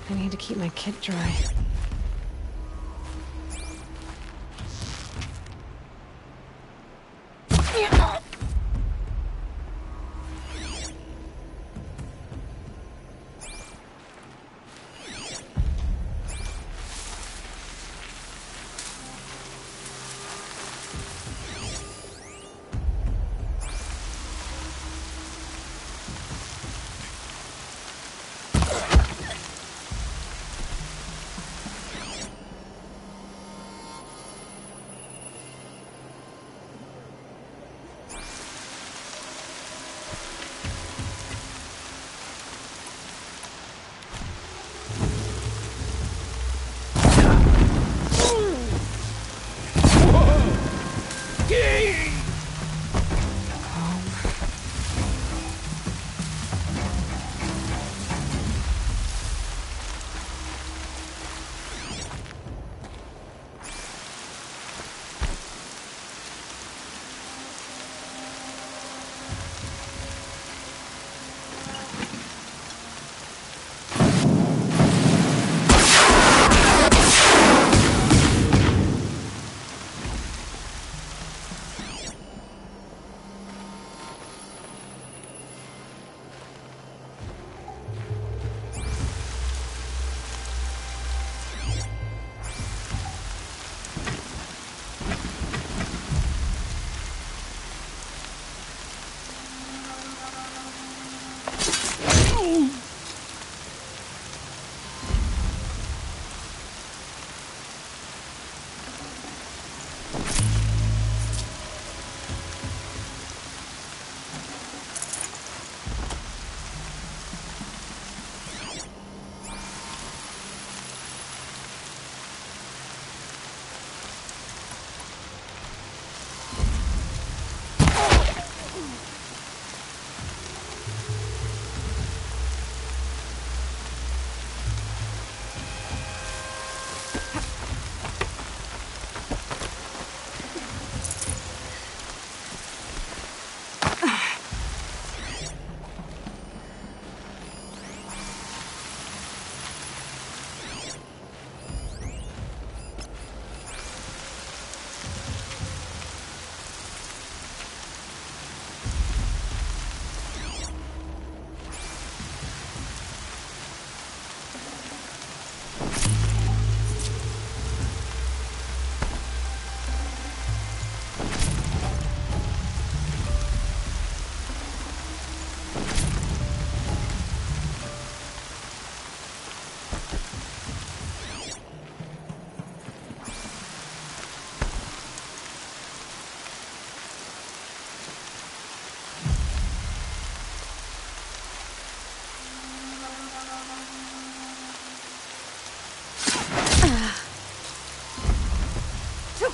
I need to keep my kit dry.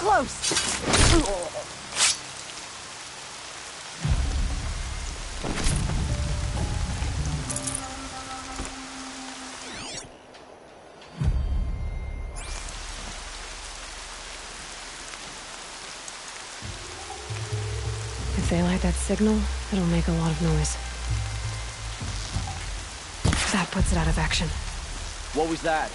Close! If they light that signal, it'll make a lot of noise. That puts it out of action. What was that?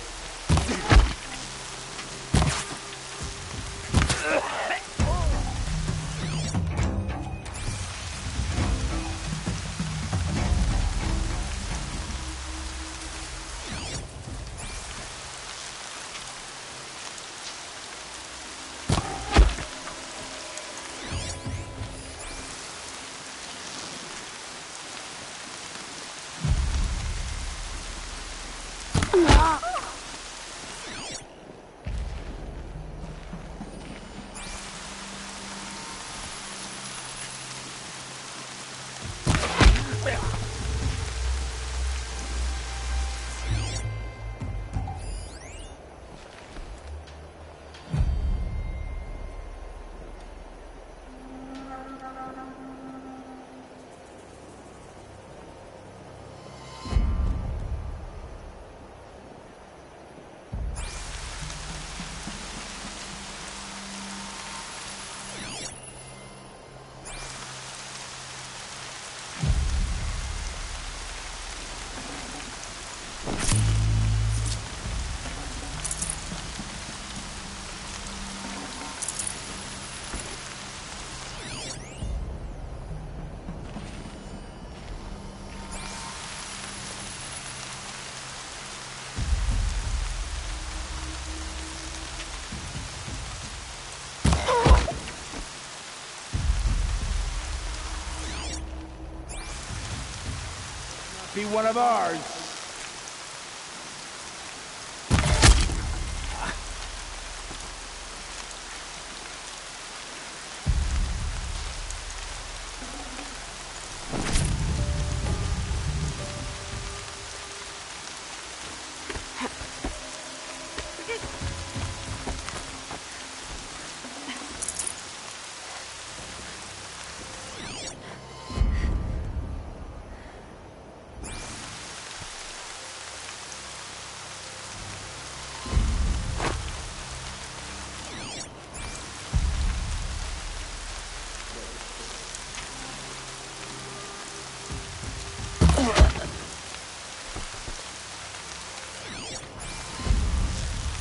be one of ours.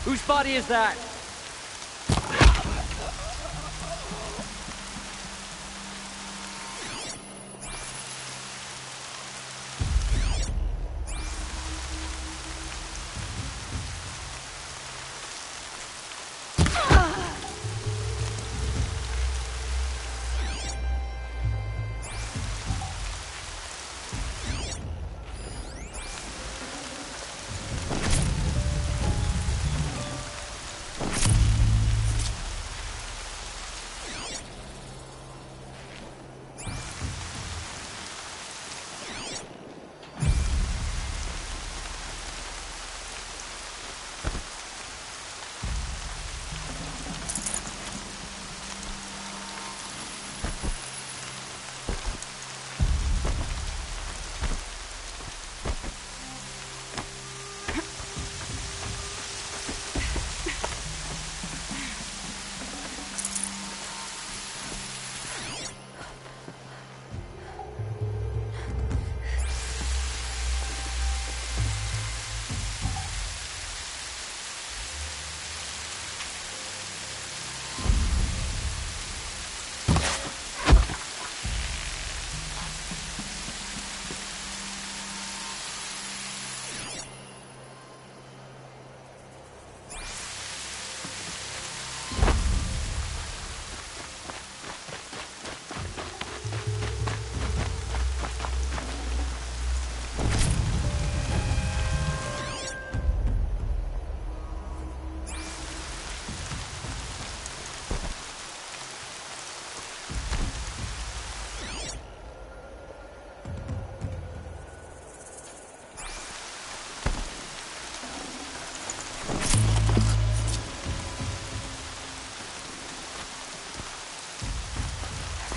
Whose body is that?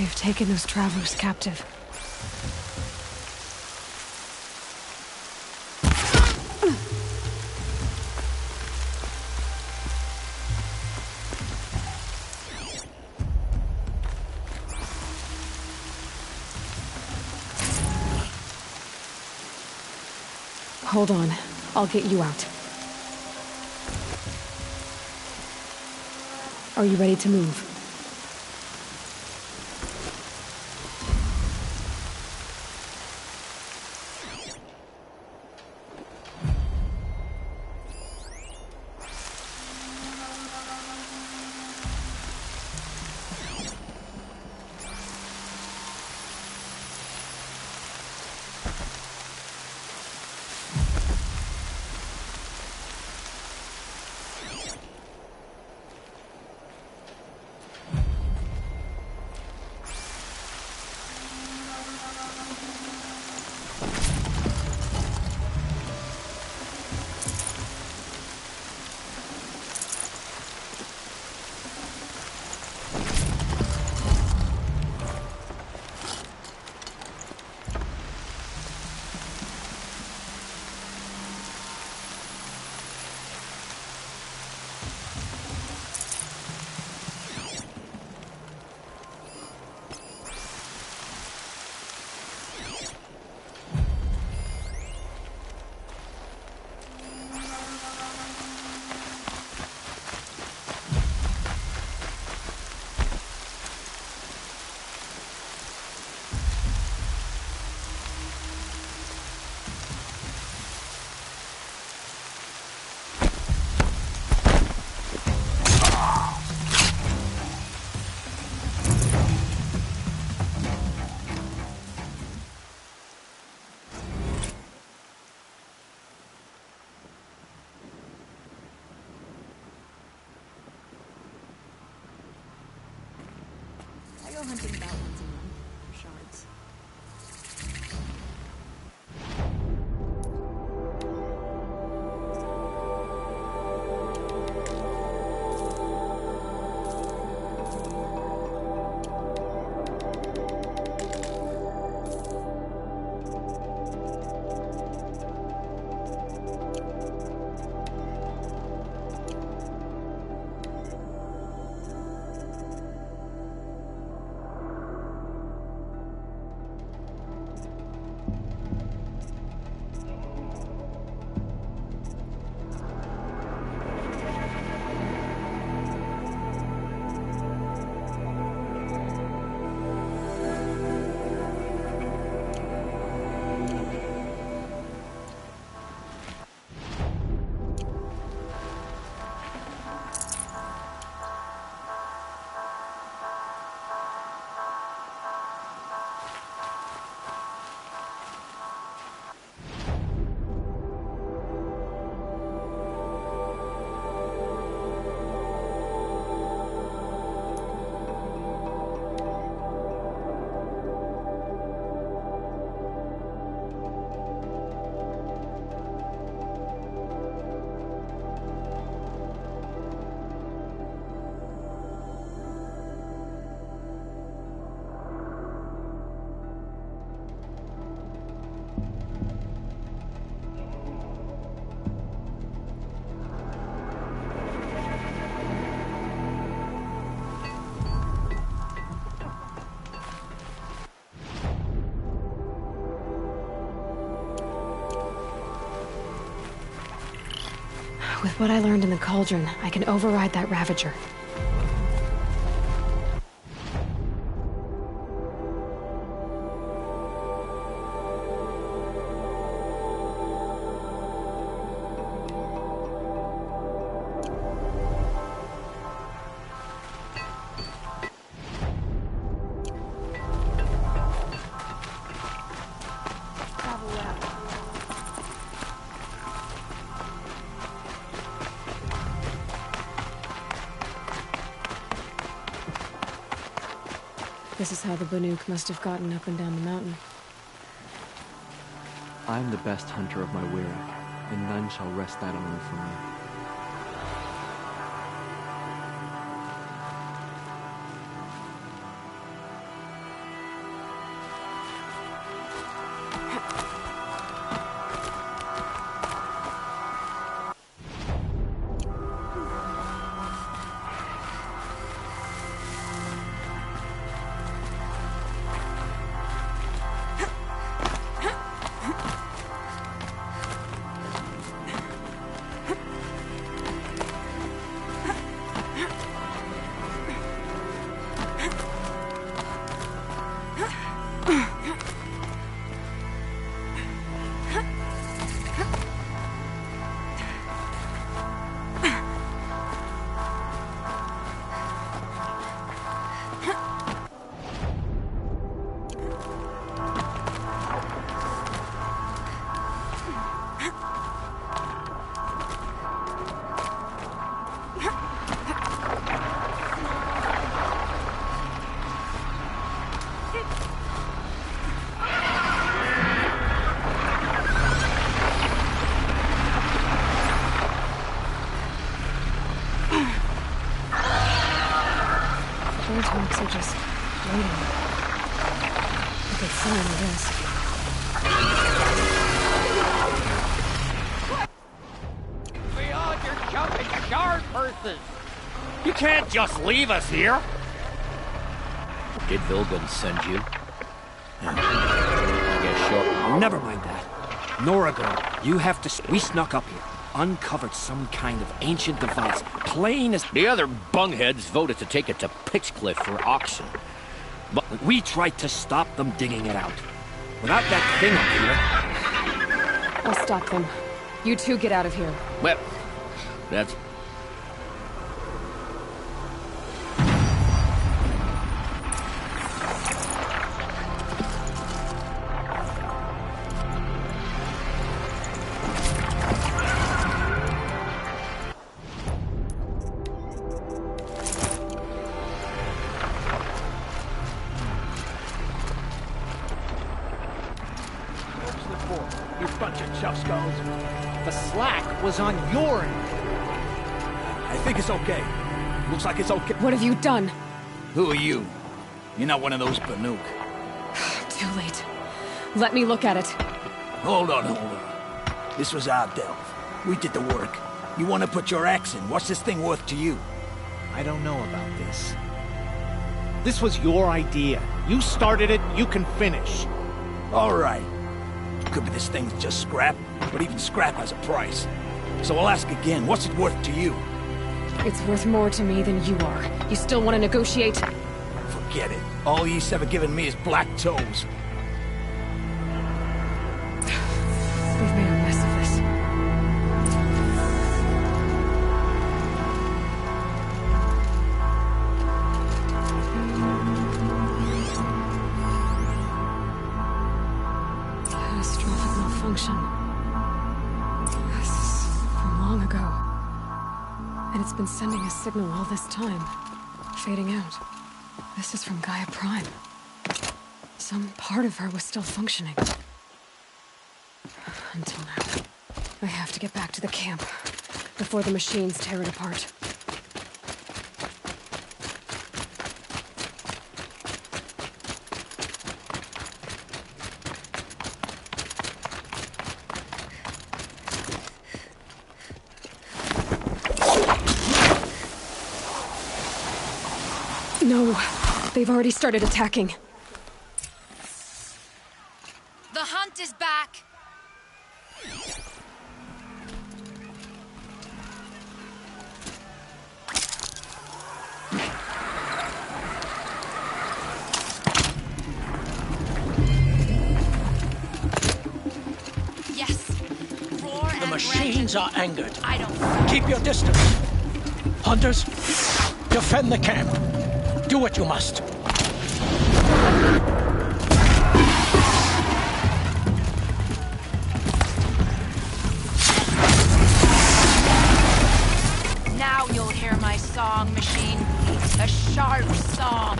They've taken those travelers captive. Hold on. I'll get you out. Are you ready to move? go hunting about once a month for shards. With what I learned in the cauldron, I can override that Ravager. This is how the Banuk must have gotten up and down the mountain. I am the best hunter of my weary, and none shall wrest that honor from me. Are just waiting. I could see any risk. Beyond your jumping shard purses! You can't just leave us here! Did Vilgun send you? I guess sure. Never mind that. Noragon, you have to... We snuck up here, uncovered some kind of ancient device, plain as... The other bungheads voted to take it to Pitchcliff for auction. But we tried to stop them digging it out. Without that thing up here... I'll stop them. You two get out of here. Well, that's... for, you bunch of chuffskulls? The slack was on your end. I think it's okay. Looks like it's okay. What have you done? Who are you? You're not one of those Banuk. Too late. Let me look at it. Hold on. This was our delve. We did the work. You want to put your axe in? What's this thing worth to you? I don't know about this. This was your idea. You started it, you can finish. All right. Could be this thing's just scrap, but even scrap has a price. So I'll ask again, what's it worth to you? It's worth more to me than you are. You still want to negotiate? Forget it. All ye's ever given me is black toes. We've made a mess of this. Catastrophic malfunction. This is from long ago. And it's been sending a signal all this time. Fading out. This is from Gaia Prime. Some part of her was still functioning. Until now. I have to get back to the camp before the machines tear it apart. No, they've already started attacking. The hunt is back. Yes. Roar The and machines rend. are angered. I don't. Keep your distance. Hunters, defend the camp. Do what you must. Now you'll hear my song, machine. A sharp song.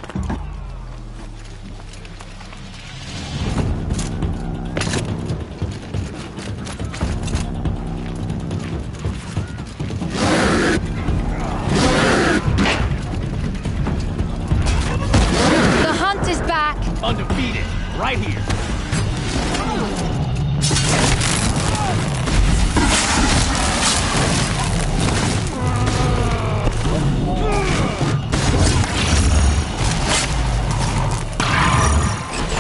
The hunt is back. Undefeated, right here.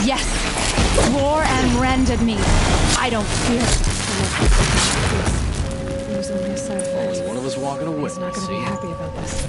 Yes. Roar and rend at me. I don't fear. It was only a side effect. One of us walking away. He's not going to be see? happy about this.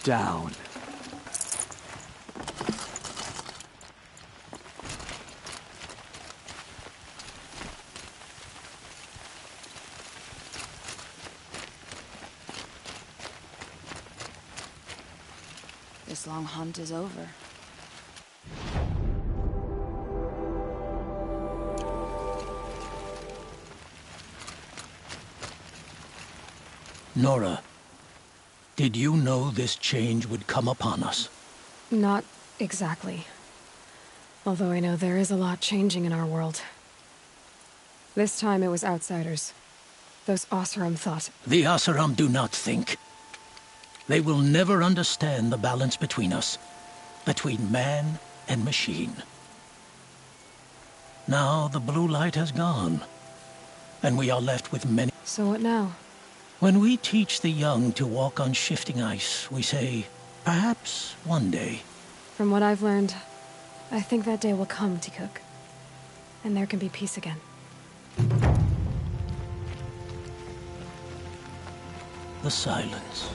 down. This long hunt is over. Nora, did you know this change would come upon us? Not exactly. Although I know there is a lot changing in our world. This time it was outsiders. Those Oseram thought. The Oseram do not think. They will never understand the balance between us, between man and machine. Now the blue light has gone, and we are left with many... So what now? When we teach the young to walk on shifting ice, we say, perhaps one day. From what I've learned, I think that day will come, Tikuk. And there can be peace again. The silence.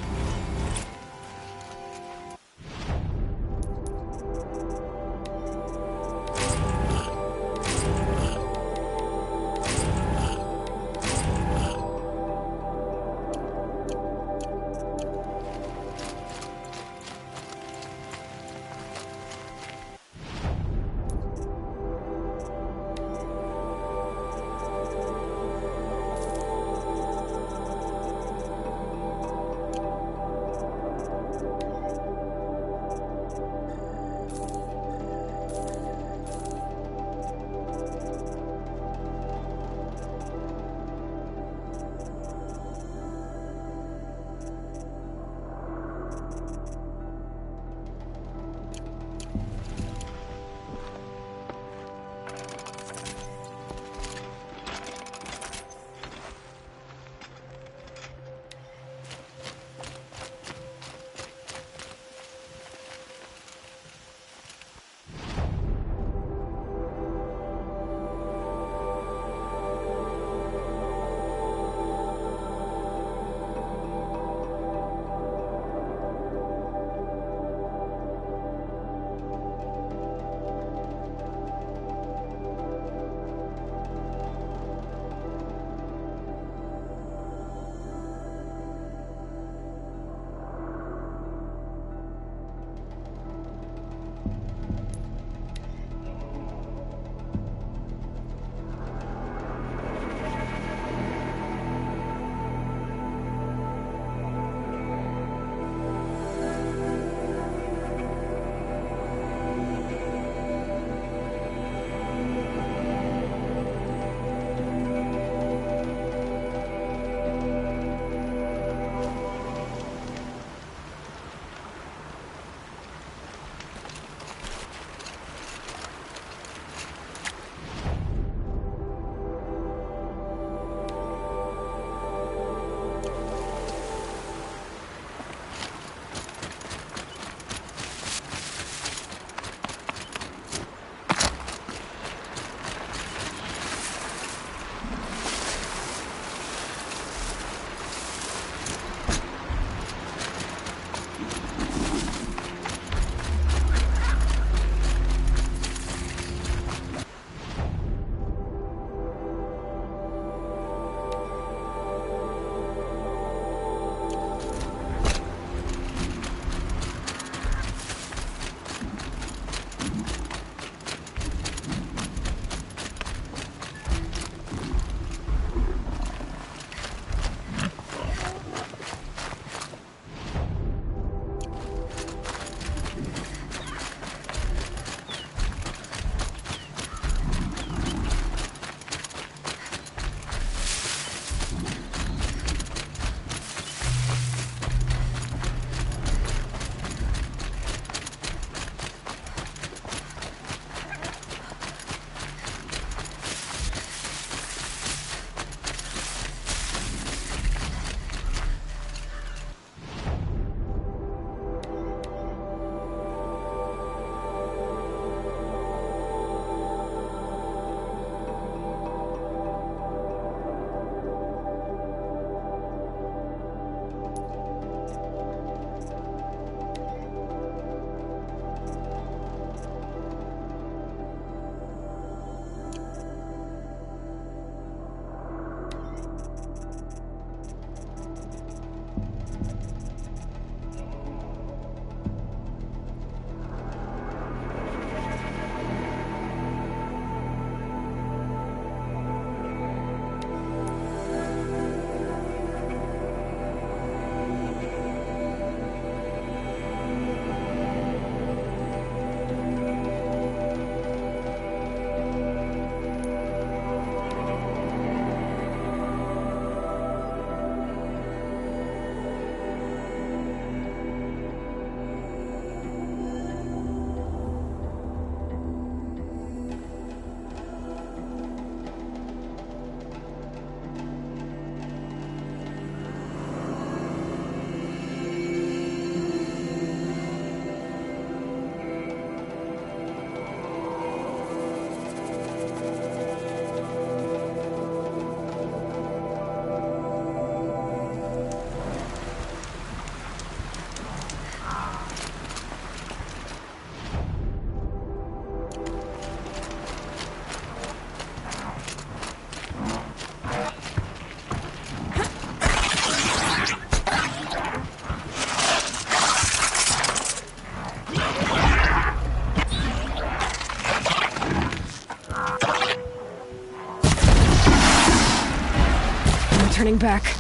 turning back.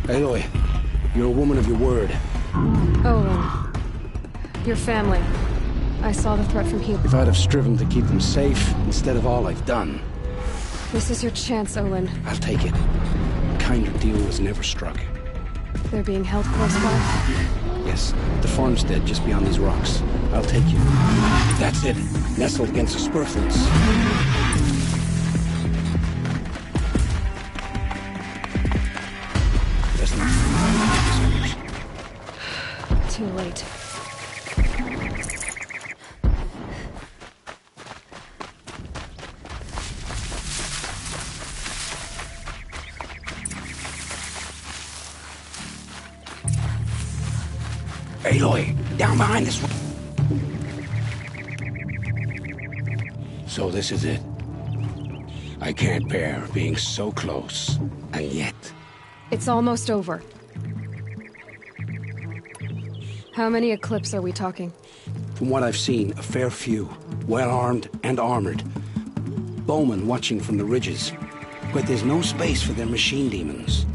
Aloy, you're a woman of your word. Olin. Your family. I saw the threat from here. If I'd have striven to keep them safe, instead of all I've done. This is your chance, Olin. I'll take it. A kinder deal was never struck. They're being held close by? Yes, the farmstead just beyond these rocks. I'll take you. That's it. Nestled against the spurflints. Too late. Aloy, down behind this one. So this is it. I can't bear being so close, and yet... It's almost over. How many Eclipse are we talking? From what I've seen, a fair few. Well-armed and armored. Bowmen watching from the ridges. But there's no space for their machine demons.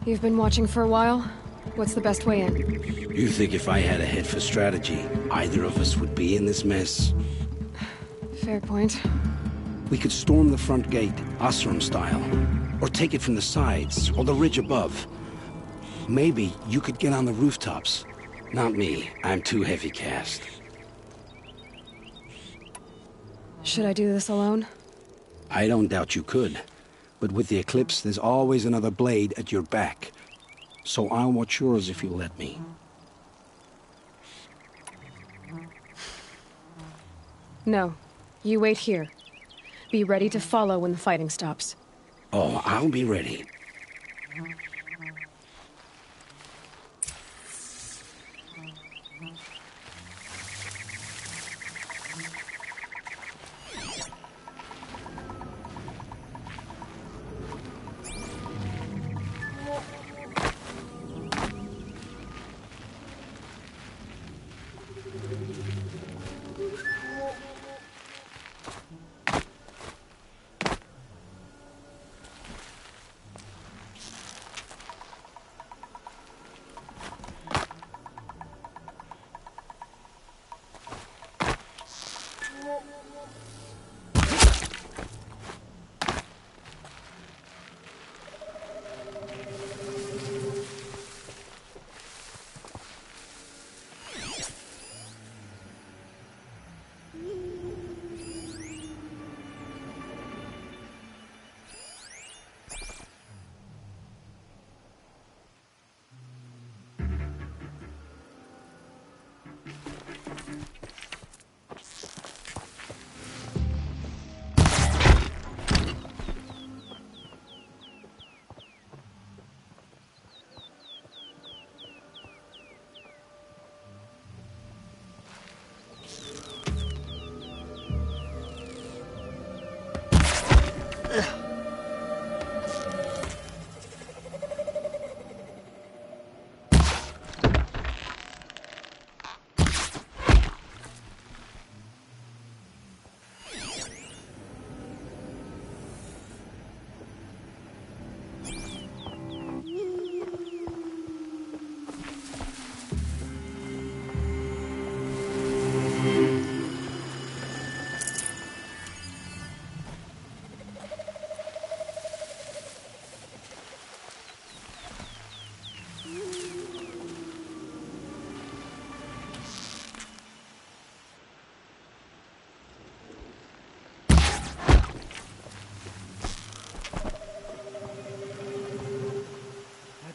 You've been watching for a while? What's the best way in? You think if I had a head for strategy, either of us would be in this mess? Fair point. We could storm the front gate, Osram style. Or take it from the sides, or the ridge above. Maybe you could get on the rooftops. Not me. I'm too heavy cast. Should I do this alone? I don't doubt you could. But with the Eclipse, there's always another blade at your back. So I'll watch yours if you let me. No. You wait here. Be ready to follow when the fighting stops. Oh, I'll be ready.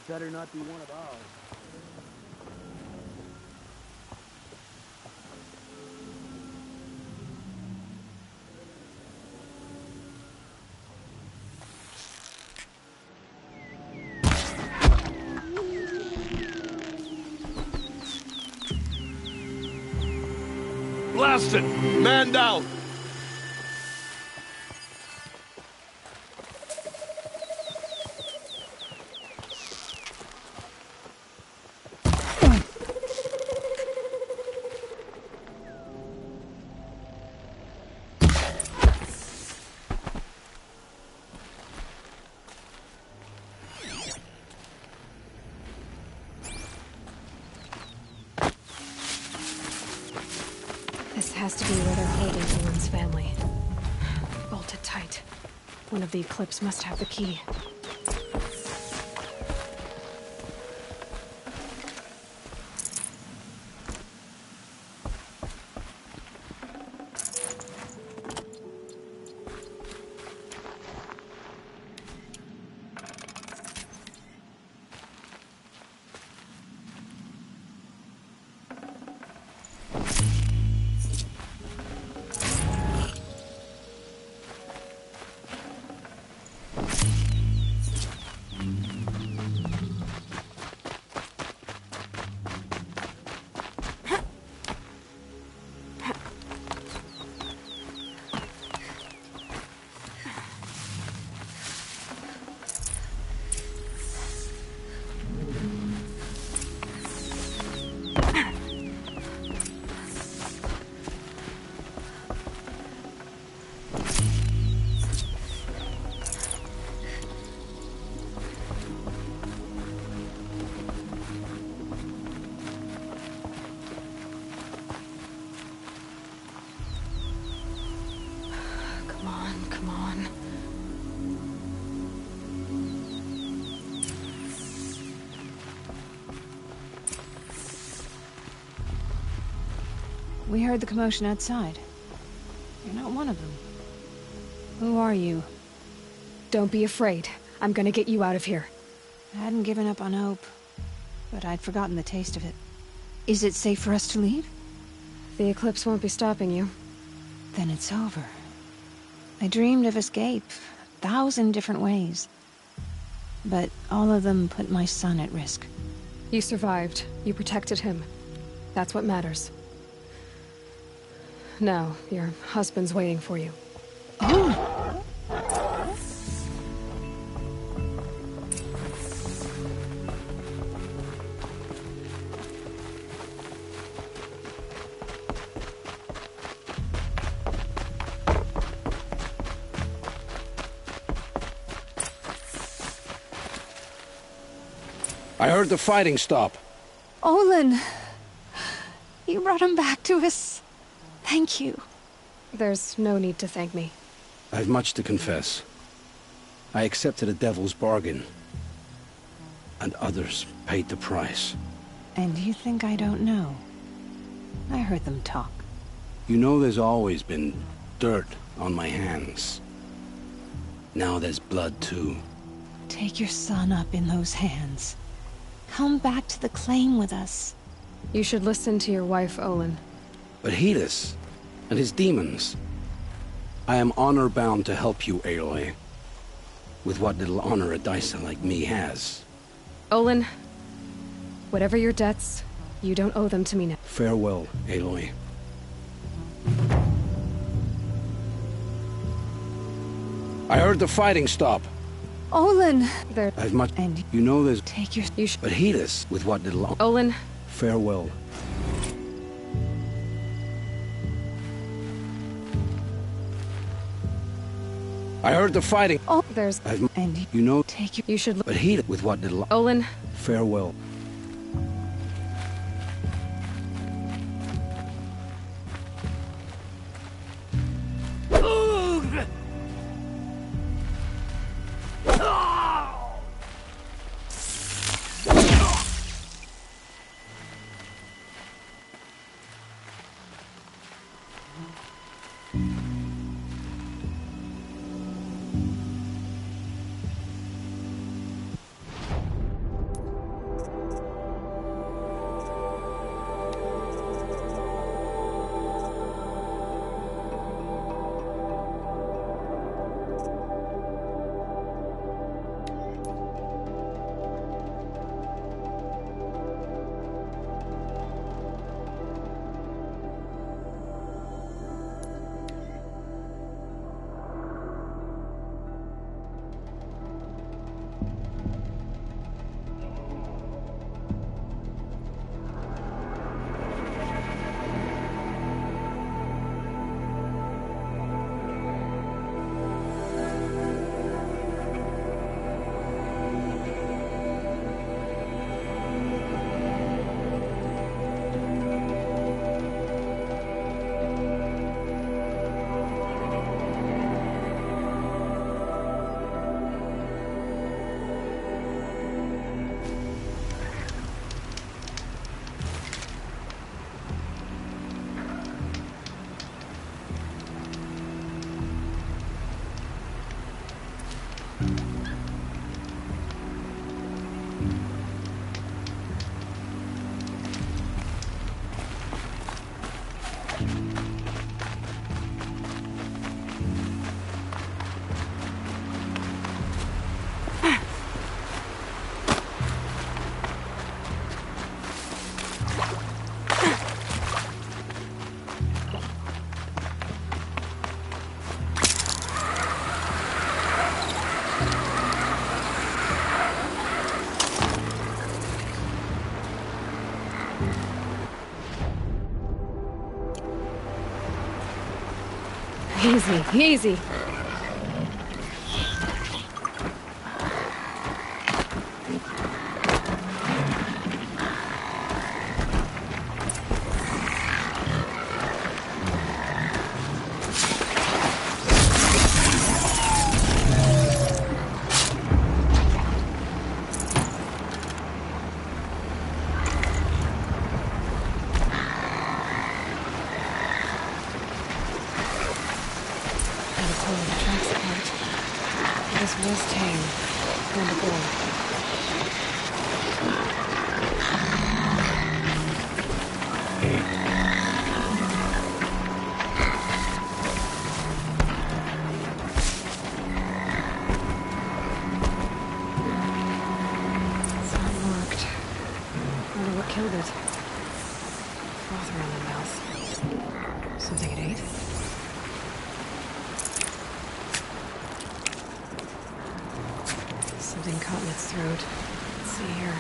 Better not be one of ours. Blasted! Man down! This has to be where they're holding Dylan's family. Bolted tight. One of the Eclipse must have the key. We heard the commotion outside. You're not one of them. Who are you? Don't be afraid. I'm gonna get you out of here. I hadn't given up on hope, but I'd forgotten the taste of it. Is it safe for us to leave? The eclipse won't be stopping you. Then it's over. I dreamed of escape, 1,000 different ways. But all of them put my son at risk. You survived. You protected him. That's what matters. Now, your husband's waiting for you. Oh! I heard the fighting stop. Olin! You brought him back to us. Thank you. There's no need to thank me. I've much to confess. I accepted a devil's bargain. And others paid the price. And you think I don't know? I heard them talk. You know there's always been dirt on my hands. Now there's blood too. Take your son up in those hands. Come back to the claim with us. You should listen to your wife, Olin. But Hedis and his demons. I am honor-bound to help you, Aloy. With what little honor a dicer like me has. Olin, whatever your debts, you don't owe them to me now. Farewell, Aloy. I heard the fighting stop. Olin! I've much... And you know there's... take your... You should... But Hedis, with what little... Olin. Farewell. I heard the fighting. Oh, there's... And you know... take your... You should... But Hedis, with what little... Olin. Farewell. Easy, easy. killed it. Froth around the mouth. Something it ate? Something caught in its throat. Let's see here.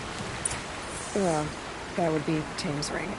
Well, that would be Tame's ring.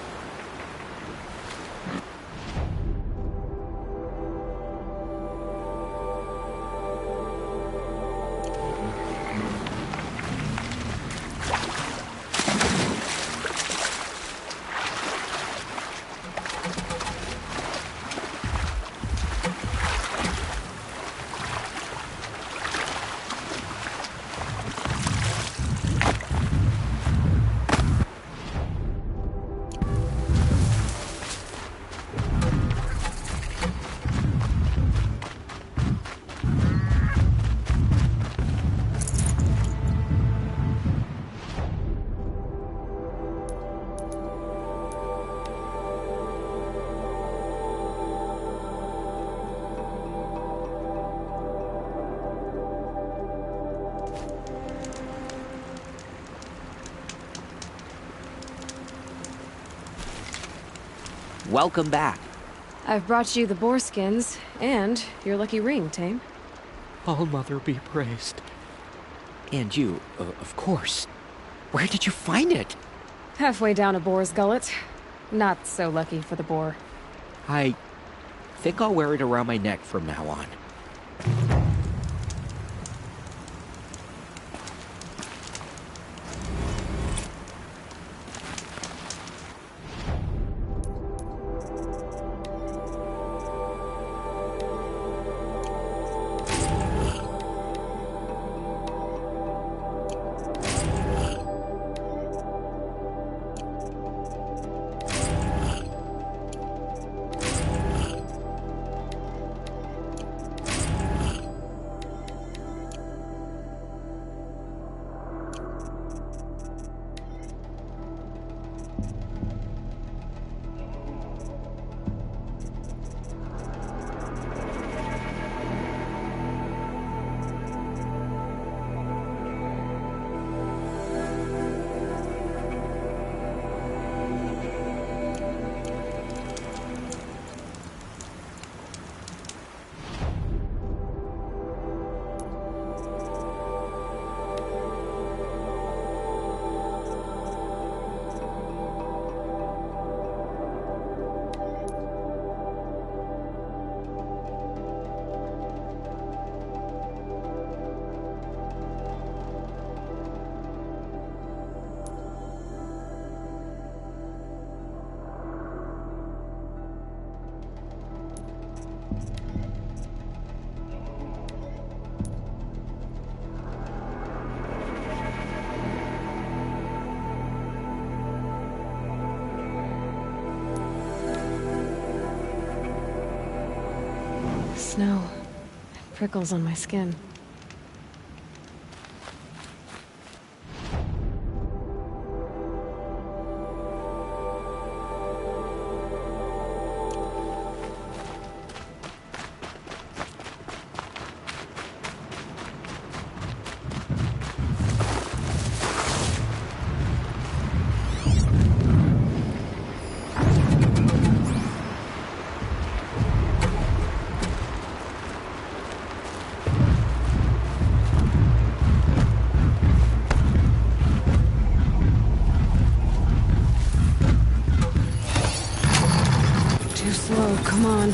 Welcome back. I've brought you the boar skins, and your lucky ring, Tame. All Mother be praised. And you, of course. Where did you find it? Halfway down a boar's gullet. Not so lucky for the boar. I think I'll wear it around my neck from now on. Snow. It prickles on my skin. Too slow, come on.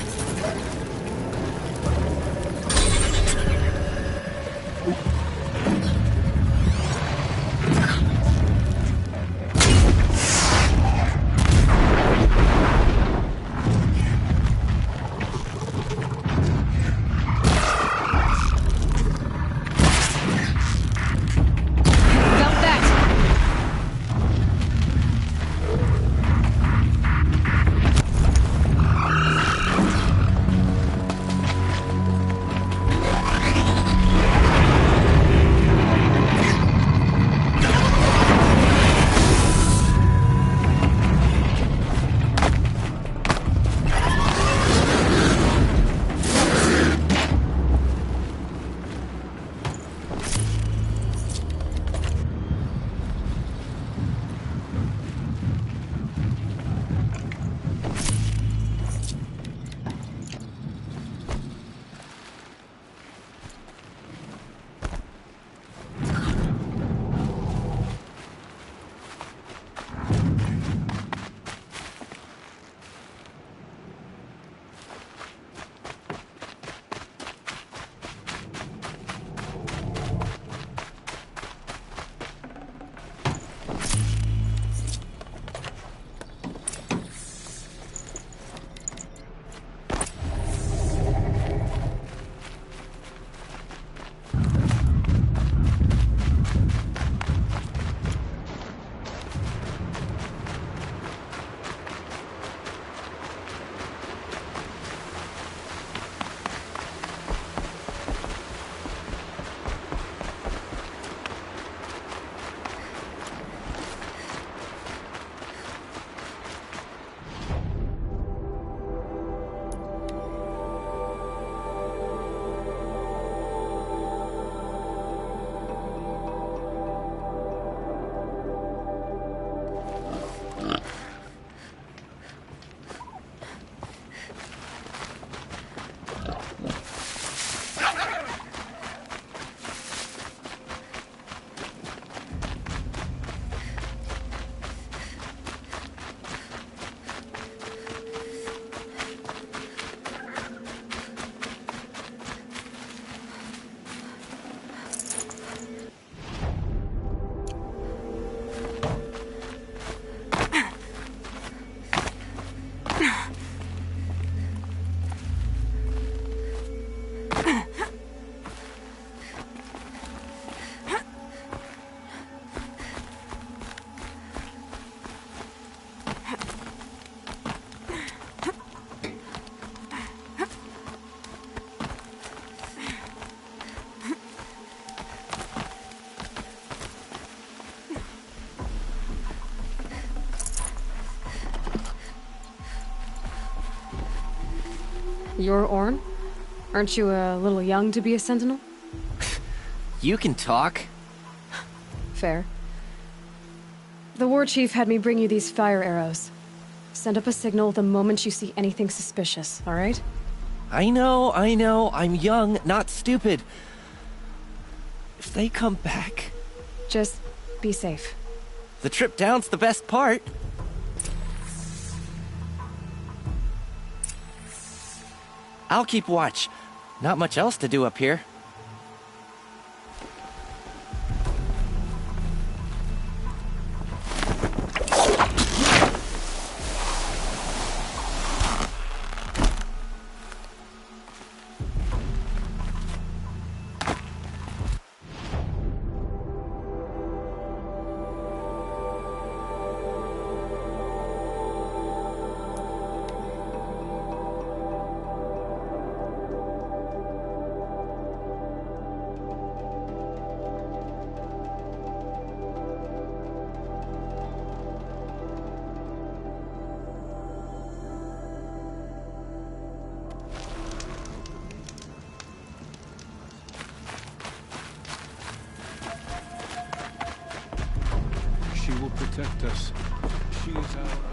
You're Orn? Aren't you a little young to be a sentinel? You can talk. Fair. The war chief had me bring you these fire arrows. Send up a signal the moment you see anything suspicious, alright? I know. I'm young, not stupid. If they come back... Just be safe. The trip down's the best part. I'll keep watch. Not much else to do up here. She will protect us. She is our...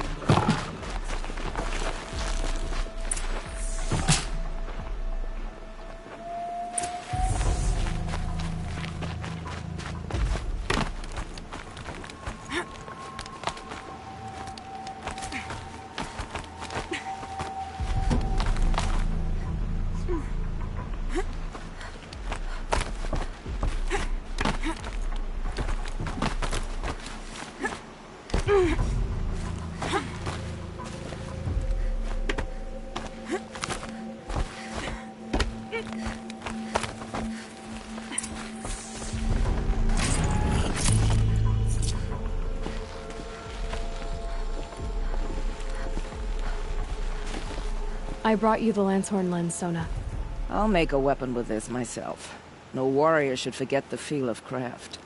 I brought you the Lancehorn lens, Sona. I'll make a weapon with this myself. No warrior should forget the feel of craft.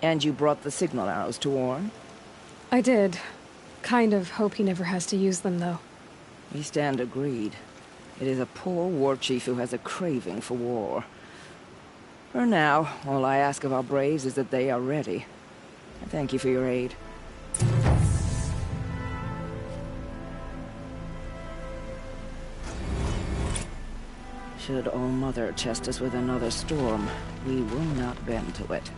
And you brought the signal arrows to Orn? I did. Kind of hope he never has to use them, though. We stand agreed. It is a poor war chief who has a craving for war. For now, all I ask of our braves is that they are ready. I thank you for your aid. Should All Mother test us with another storm, we will not bend to it.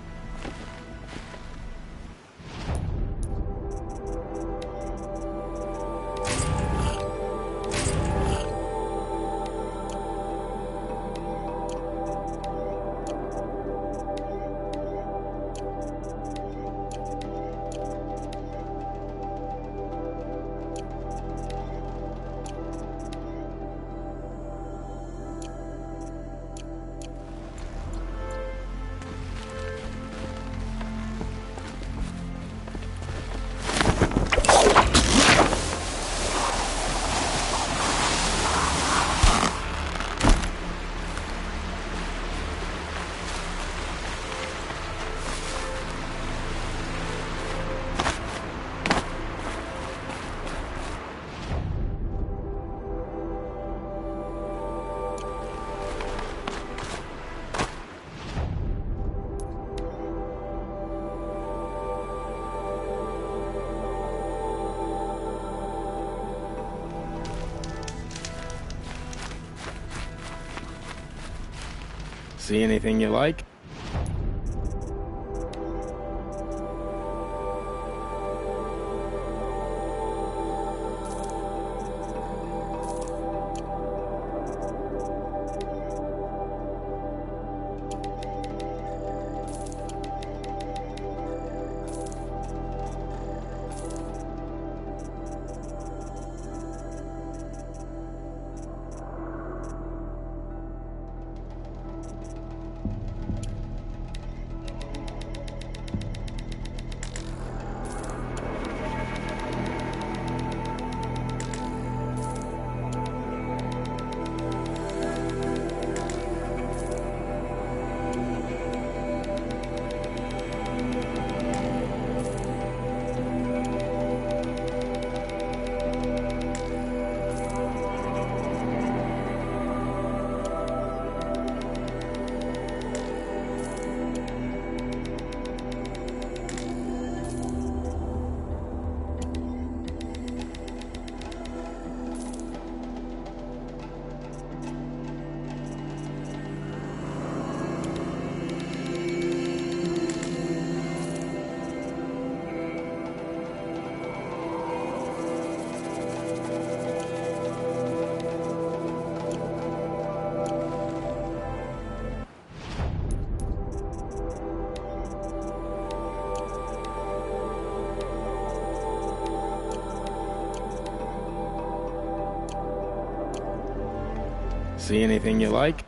See anything you like? See anything you like?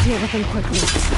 Deal with them quickly.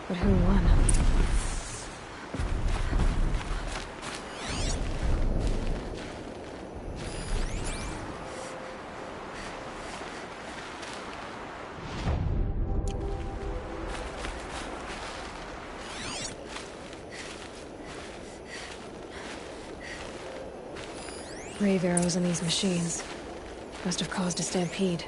But who won? Brave arrows in these machines must have caused a stampede.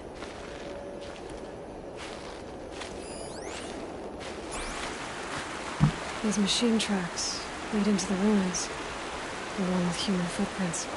These machine tracks lead into the ruins, along with human footprints.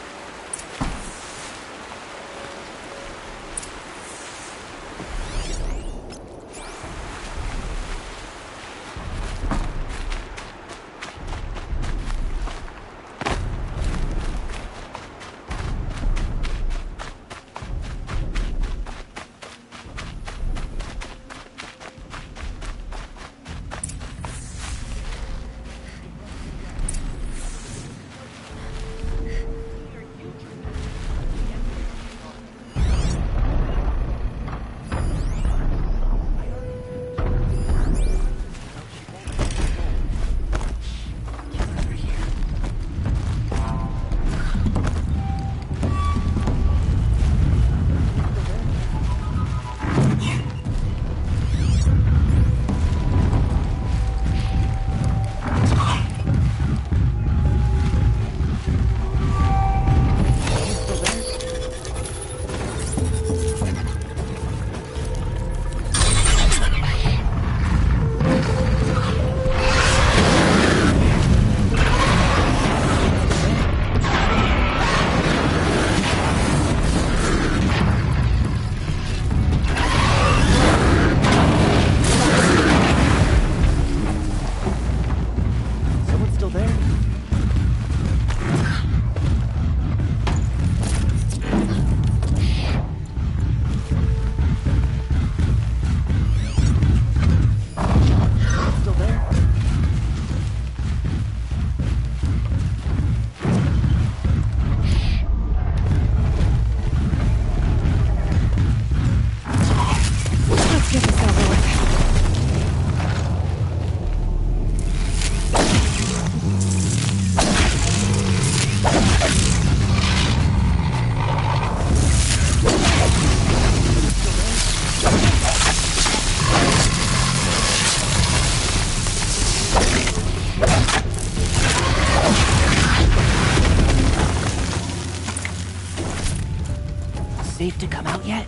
safe to come out yet?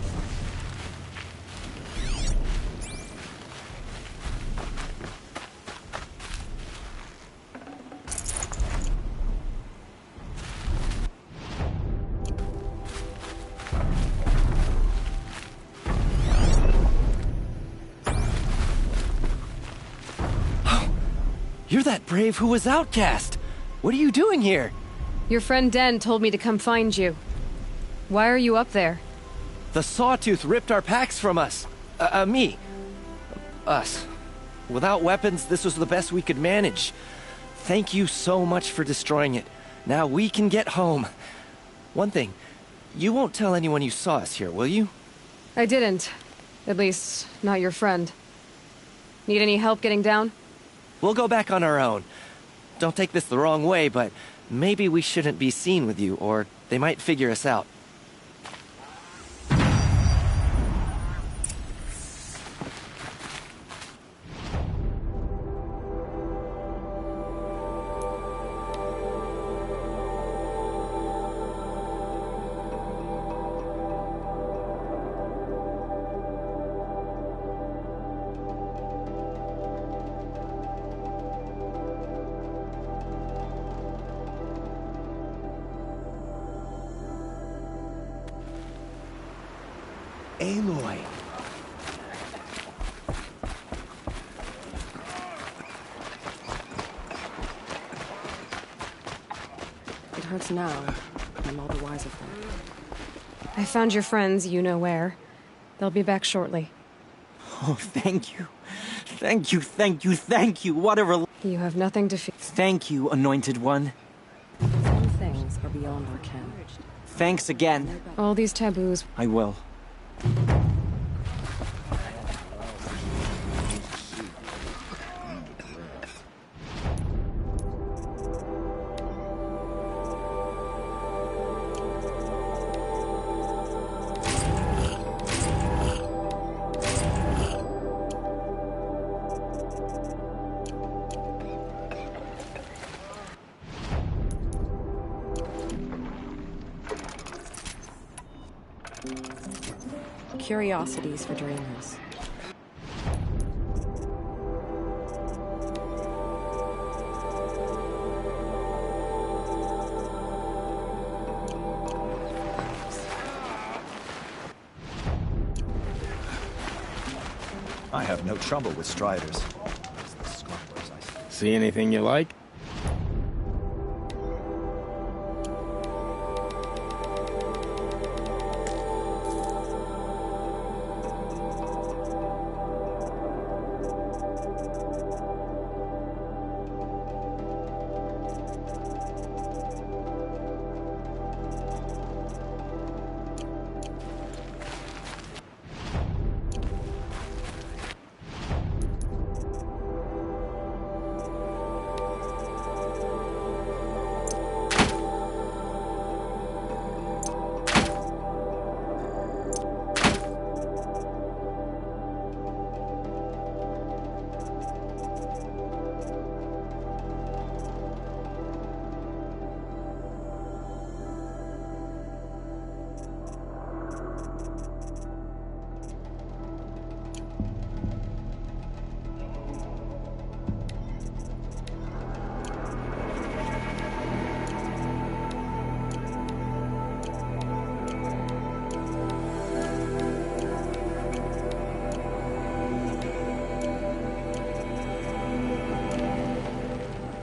You're that brave who was outcast! What are you doing here? Your friend Den told me to come find you. Why are you up there? The Sawtooth ripped our packs from us. Me. Us. Without weapons, this was the best we could manage. Thank you so much for destroying it. Now we can get home. One thing, you won't tell anyone you saw us here, will you? I didn't. At least, not your friend. Need any help getting down? We'll go back on our own. Don't take this the wrong way, but maybe we shouldn't be seen with you, or they might figure us out. Aloy. It hurts now. I'm all the wiser for it. I found your friends, you know where. They'll be back shortly. Oh, thank you. Thank you, thank you, thank you. What a relief. You have nothing to fear. Thank you, Anointed One. Some things are beyond our ken. Thanks again. All these taboos. I will. Curiosities for dreamers. I have no trouble with striders. See anything you like?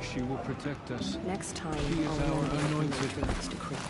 She will protect us. Next time, She is I'll our learn the anointed. tricks to create.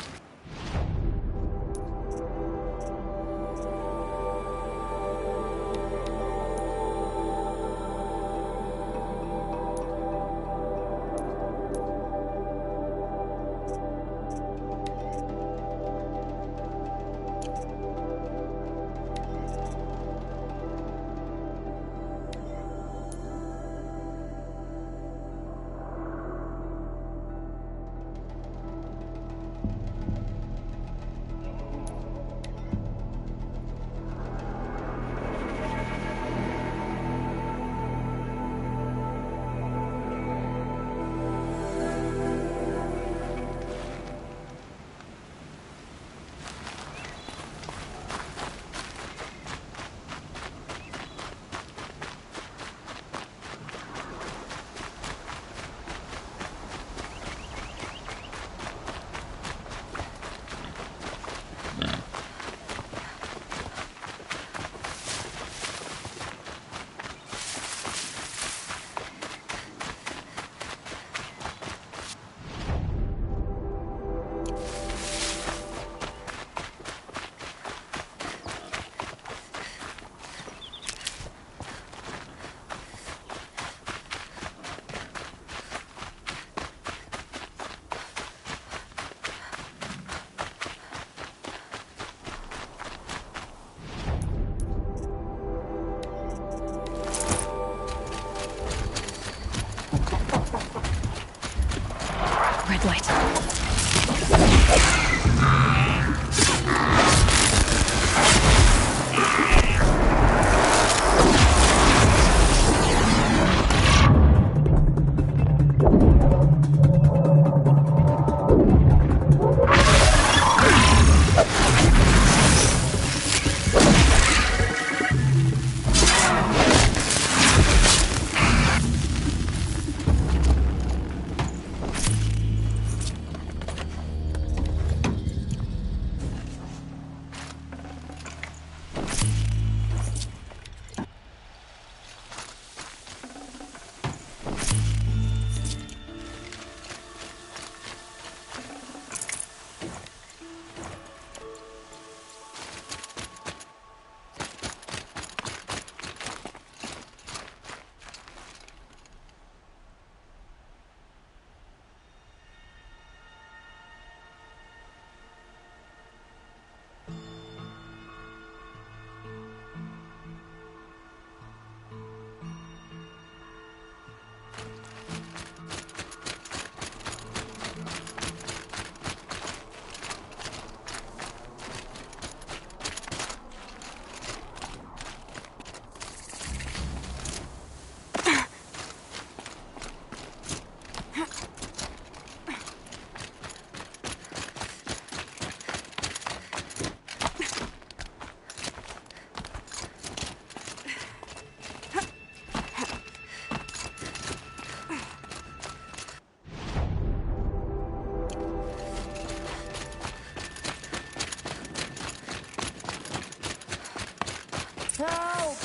Help!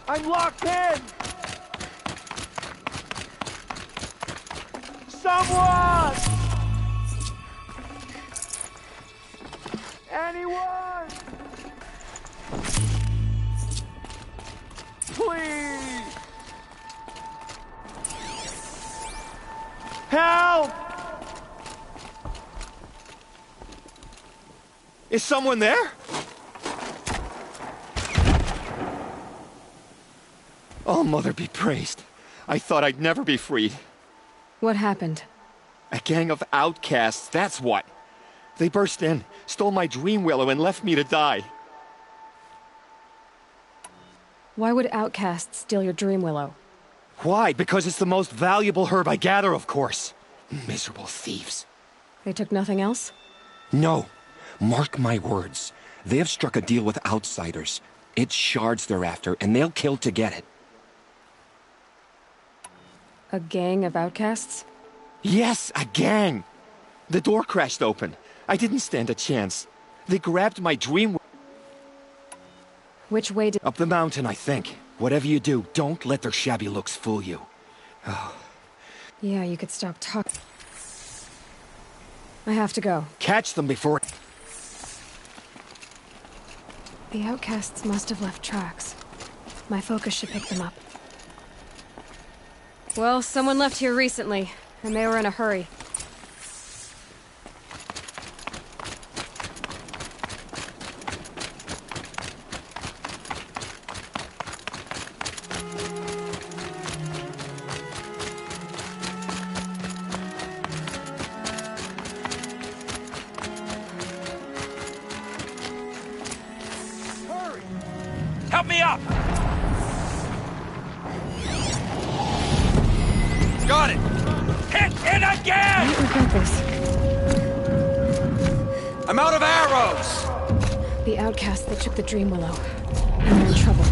I'm locked in! Someone! Anyone! Please! Help! Is someone there? Oh, Mother be praised. I thought I'd never be freed. What happened? A gang of outcasts, that's what. They burst in, stole my dream willow, and left me to die. Why would outcasts steal your dream willow? Why? Because it's the most valuable herb I gather, of course. Miserable thieves. They took nothing else? No. Mark my words. They have struck a deal with outsiders. It's shards they're after, and they'll kill to get it. A gang of outcasts? Yes, a gang. The door crashed open. I didn't stand a chance. They grabbed my dream... Which way did... Up the mountain, I think. Whatever you do, don't let their shabby looks fool you. Oh. Yeah, you could stop talking. I have to go. Catch them before... The outcasts must have left tracks. My focus should pick them up. Well, someone left here recently, and they were in a hurry. Help me up! Got it! Hit it again! I regret this. I'm out of arrows! The outcasts that took the dream willow. And they're in trouble.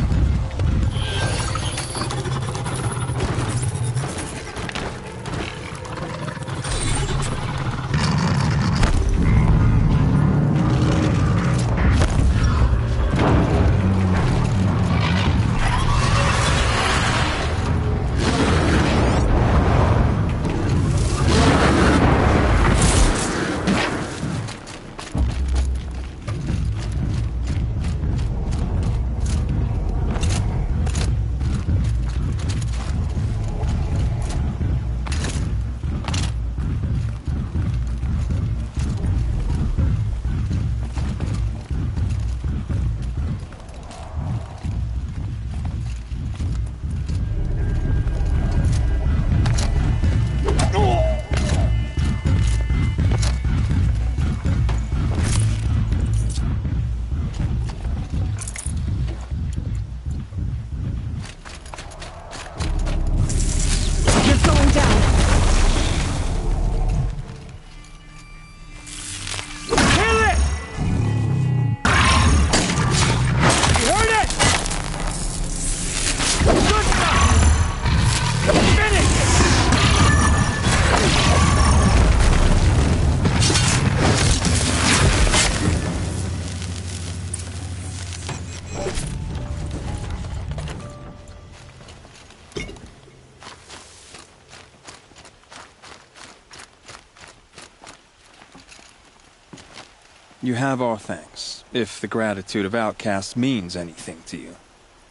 You have our thanks, if the gratitude of outcasts means anything to you.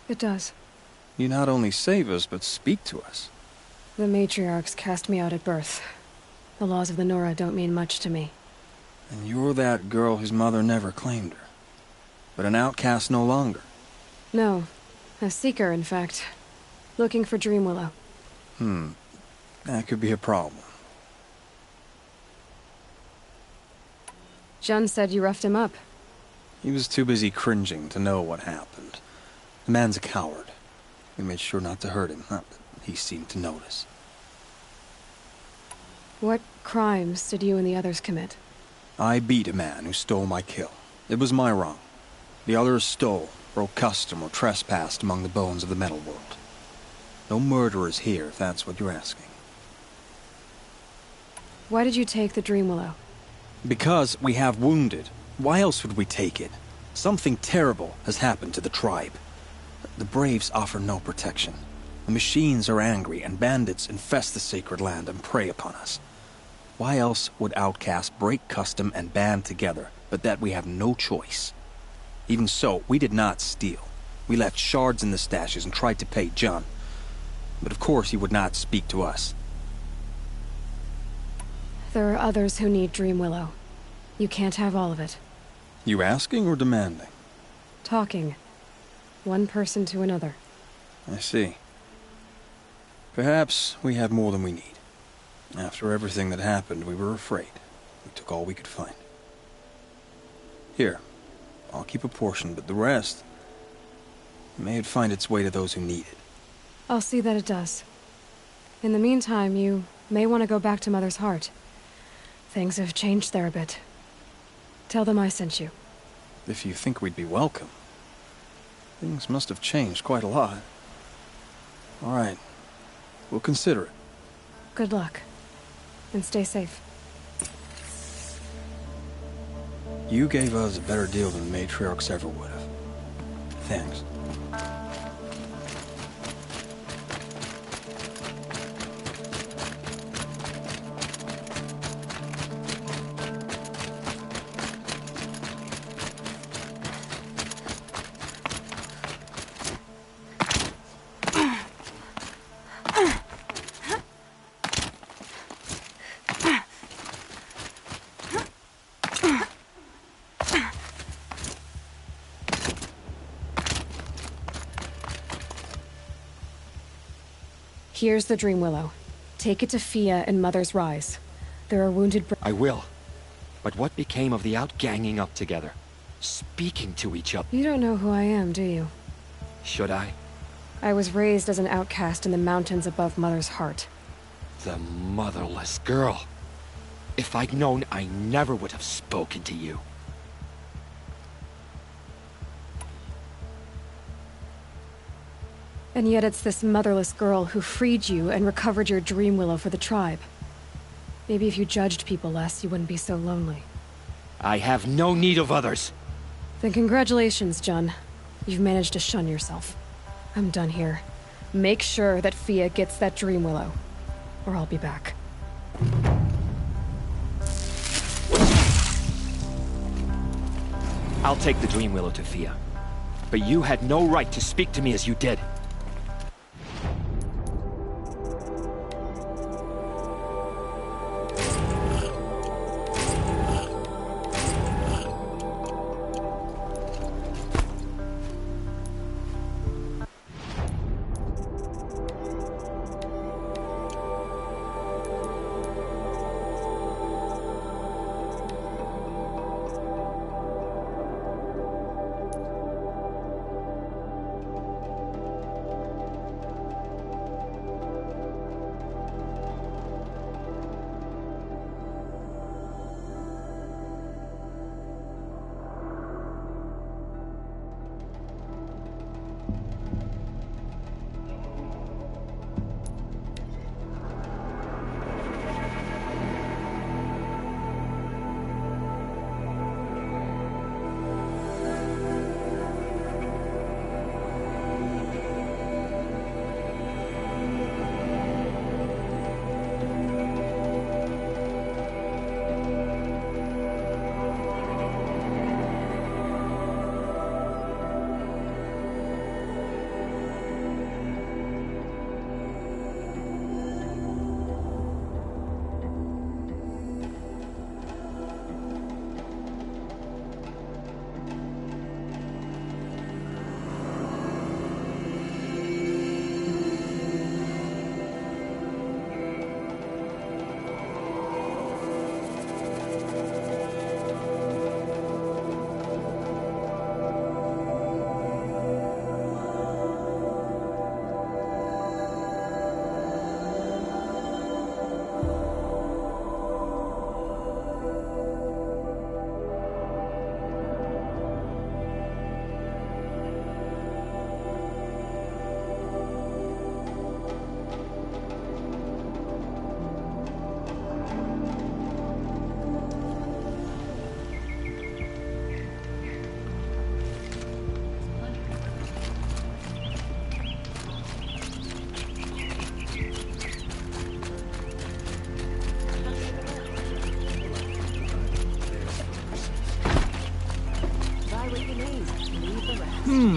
It does. You not only save us, but speak to us. The matriarchs cast me out at birth. The laws of the Nora don't mean much to me. And you're that girl whose mother never claimed her. But an outcast no longer. No. A seeker, in fact. Looking for Dream Willow. That could be a problem. Jun said you roughed him up. He was too busy cringing to know what happened. The man's a coward. We made sure not to hurt him, not that he seemed to notice. What crimes did you and the others commit? I beat a man who stole my kill. It was my wrong. The others stole, broke custom, or trespassed among the bones of the metal world. No murderers here, if that's what you're asking. Why did you take the Dream Willow? Because we have wounded, Why else would we take it? Something terrible has happened to the tribe. The Braves offer no protection. The machines are angry, and bandits infest the sacred land and prey upon us. Why else would outcasts break custom and band together, but that we have no choice? Even so, we did not steal. We left shards in the stashes and tried to pay John. But of course he would not speak to us. There are others who need Dream Willow. You can't have all of it. You asking or demanding? Talking. One person to another. I see. Perhaps we have more than we need. After everything that happened, we were afraid. We took all we could find. Here, I'll keep a portion, but the rest... may it find its way to those who need it. I'll see that it does. In the meantime, you may want to go back to Mother's Heart. Things have changed there a bit. Tell them I sent you. If you think we'd be welcome. Things must have changed quite a lot. All right. We'll consider it. Good luck. And stay safe. You gave us a better deal than the matriarchs ever would have. Thanks. Here's the Dream Willow. Take it to Fia and Mother's Rise. There are wounded I will. But what became of the outganging up together? Speaking to each other? You don't know who I am, do you? Should I? I was raised as an outcast in the mountains above Mother's Heart. The motherless girl. If I'd known, I never would have spoken to you. And yet it's this motherless girl who freed you and recovered your Dream Willow for the tribe. Maybe if you judged people less, you wouldn't be so lonely. I have no need of others. Then congratulations, John. You've managed to shun yourself. I'm done here. Make sure that Fia gets that Dream Willow, or I'll be back. I'll take the Dream Willow to Fia. But you had no right to speak to me as you did.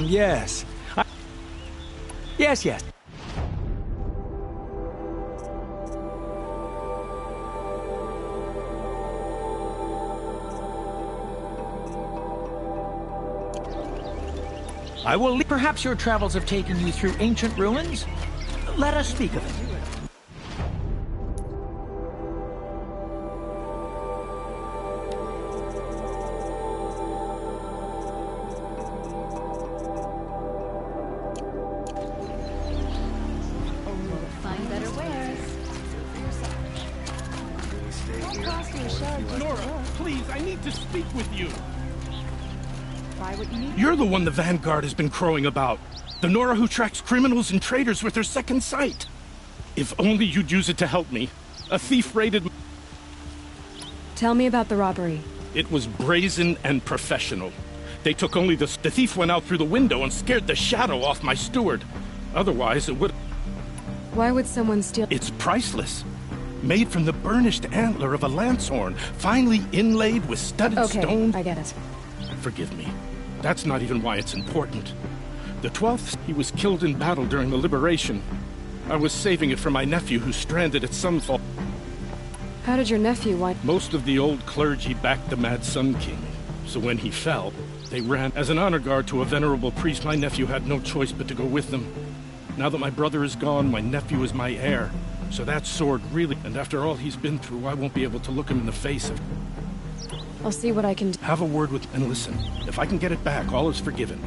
Yes. Yes. I will. Perhaps your travels have taken you through ancient ruins? Let us speak of it. Find better wares. Nora, please, I need to speak with you. Buy what you need. You're the one the Vanguard has been crowing about. The Nora who tracks criminals and traitors with her second sight. If only you'd use it to help me. A thief raided... Tell me about the robbery. It was brazen and professional. They took only the thief went out through the window and scared the shadow off my steward. Otherwise, it would... Why would someone steal... It's priceless. Made from the burnished antler of a lancehorn, finely inlaid with studded stone... Okay, I get it. Forgive me. That's not even why it's important. The 12th, he was killed in battle during the liberation. I was saving it for my nephew who's stranded at Sunfall. How did your nephew wind... Most of the old clergy backed the Mad Sun King. So when he fell, they ran. As an honor guard to a venerable priest, my nephew had no choice but to go with them. Now that my brother is gone, my nephew is my heir. So that sword really... And after all he's been through, I won't be able to look him in the face. I'll see what I can do. Have a word with... And listen, if I can get it back, all is forgiven.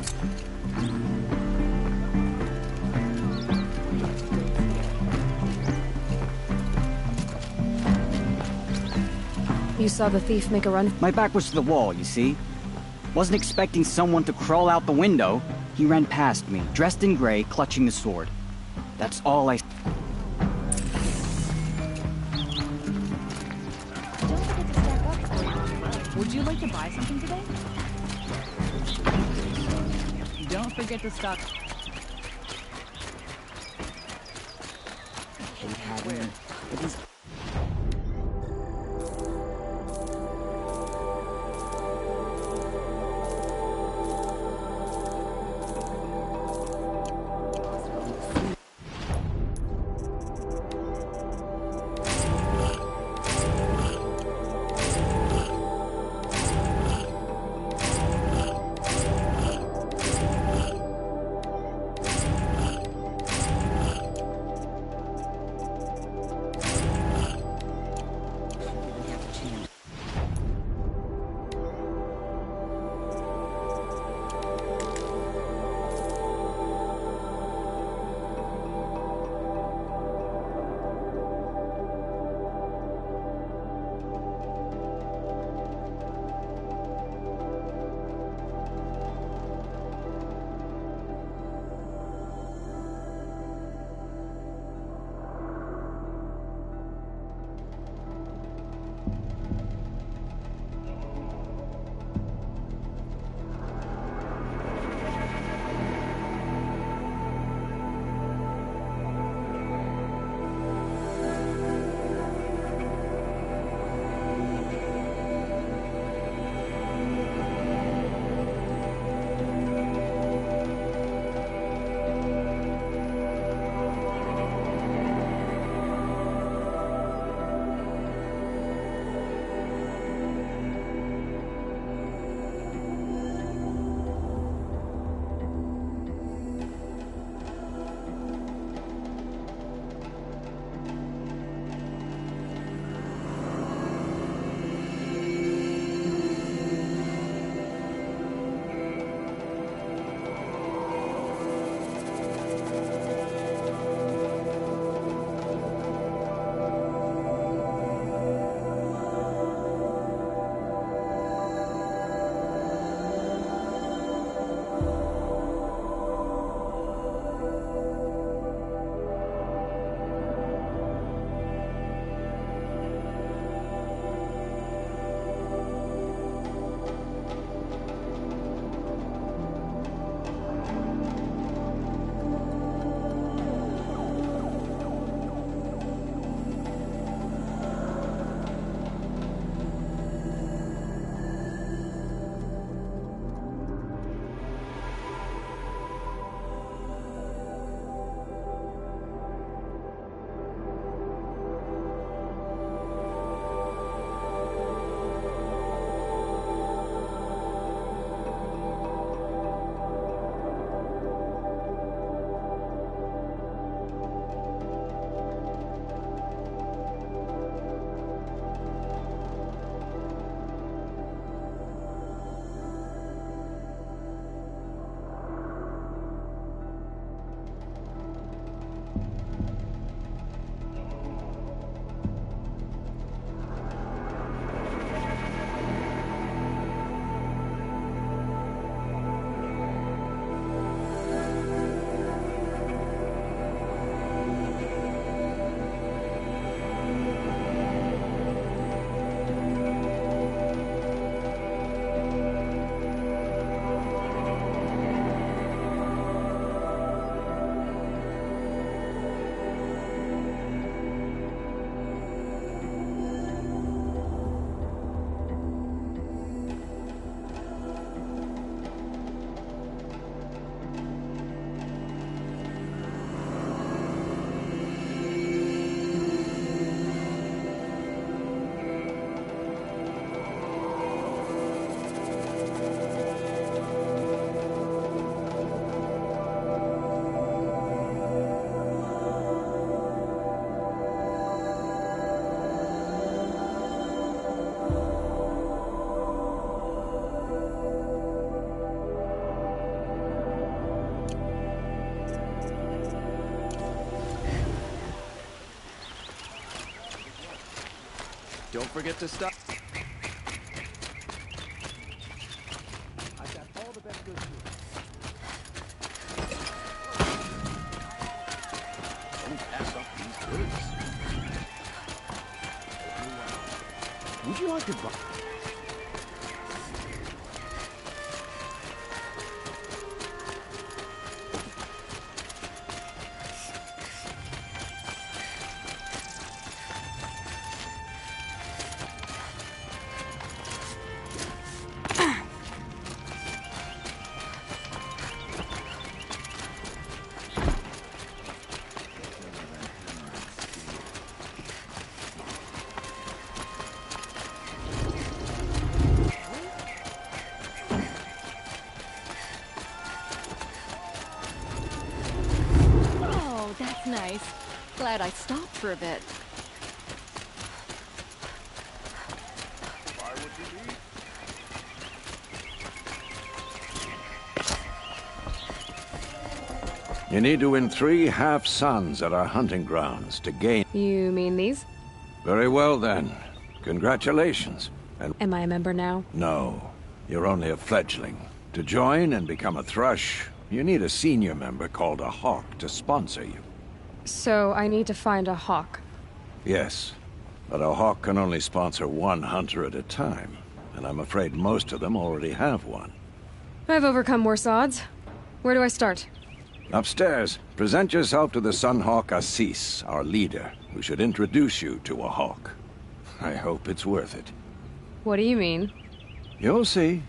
You saw the thief make a run? My back was to the wall, you see. Wasn't expecting someone to crawl out the window. He ran past me, dressed in gray, clutching the sword. That's all I... Would you like to buy something today? Don't forget to stock. Don't forget to stop. I've got all the best goods here. Don't pass up these goods. Would you like to buy? That's nice. Glad I stopped for a bit. You need to win 3 half-suns at our hunting grounds to gain... You mean these? Very well, then. Congratulations. And Am I a member now? no, you're only a fledgling. To join and become a thrush, you need a senior member called a hawk to sponsor you. So I need to find a hawk. Yes, but a hawk can only sponsor 1 hunter at a time, and I'm afraid most of them already have one. I've overcome worse odds. Where do I start? Upstairs, present yourself to the Sunhawk Assis, our leader, who should introduce you to a hawk. I hope it's worth it. What do you mean? You'll see.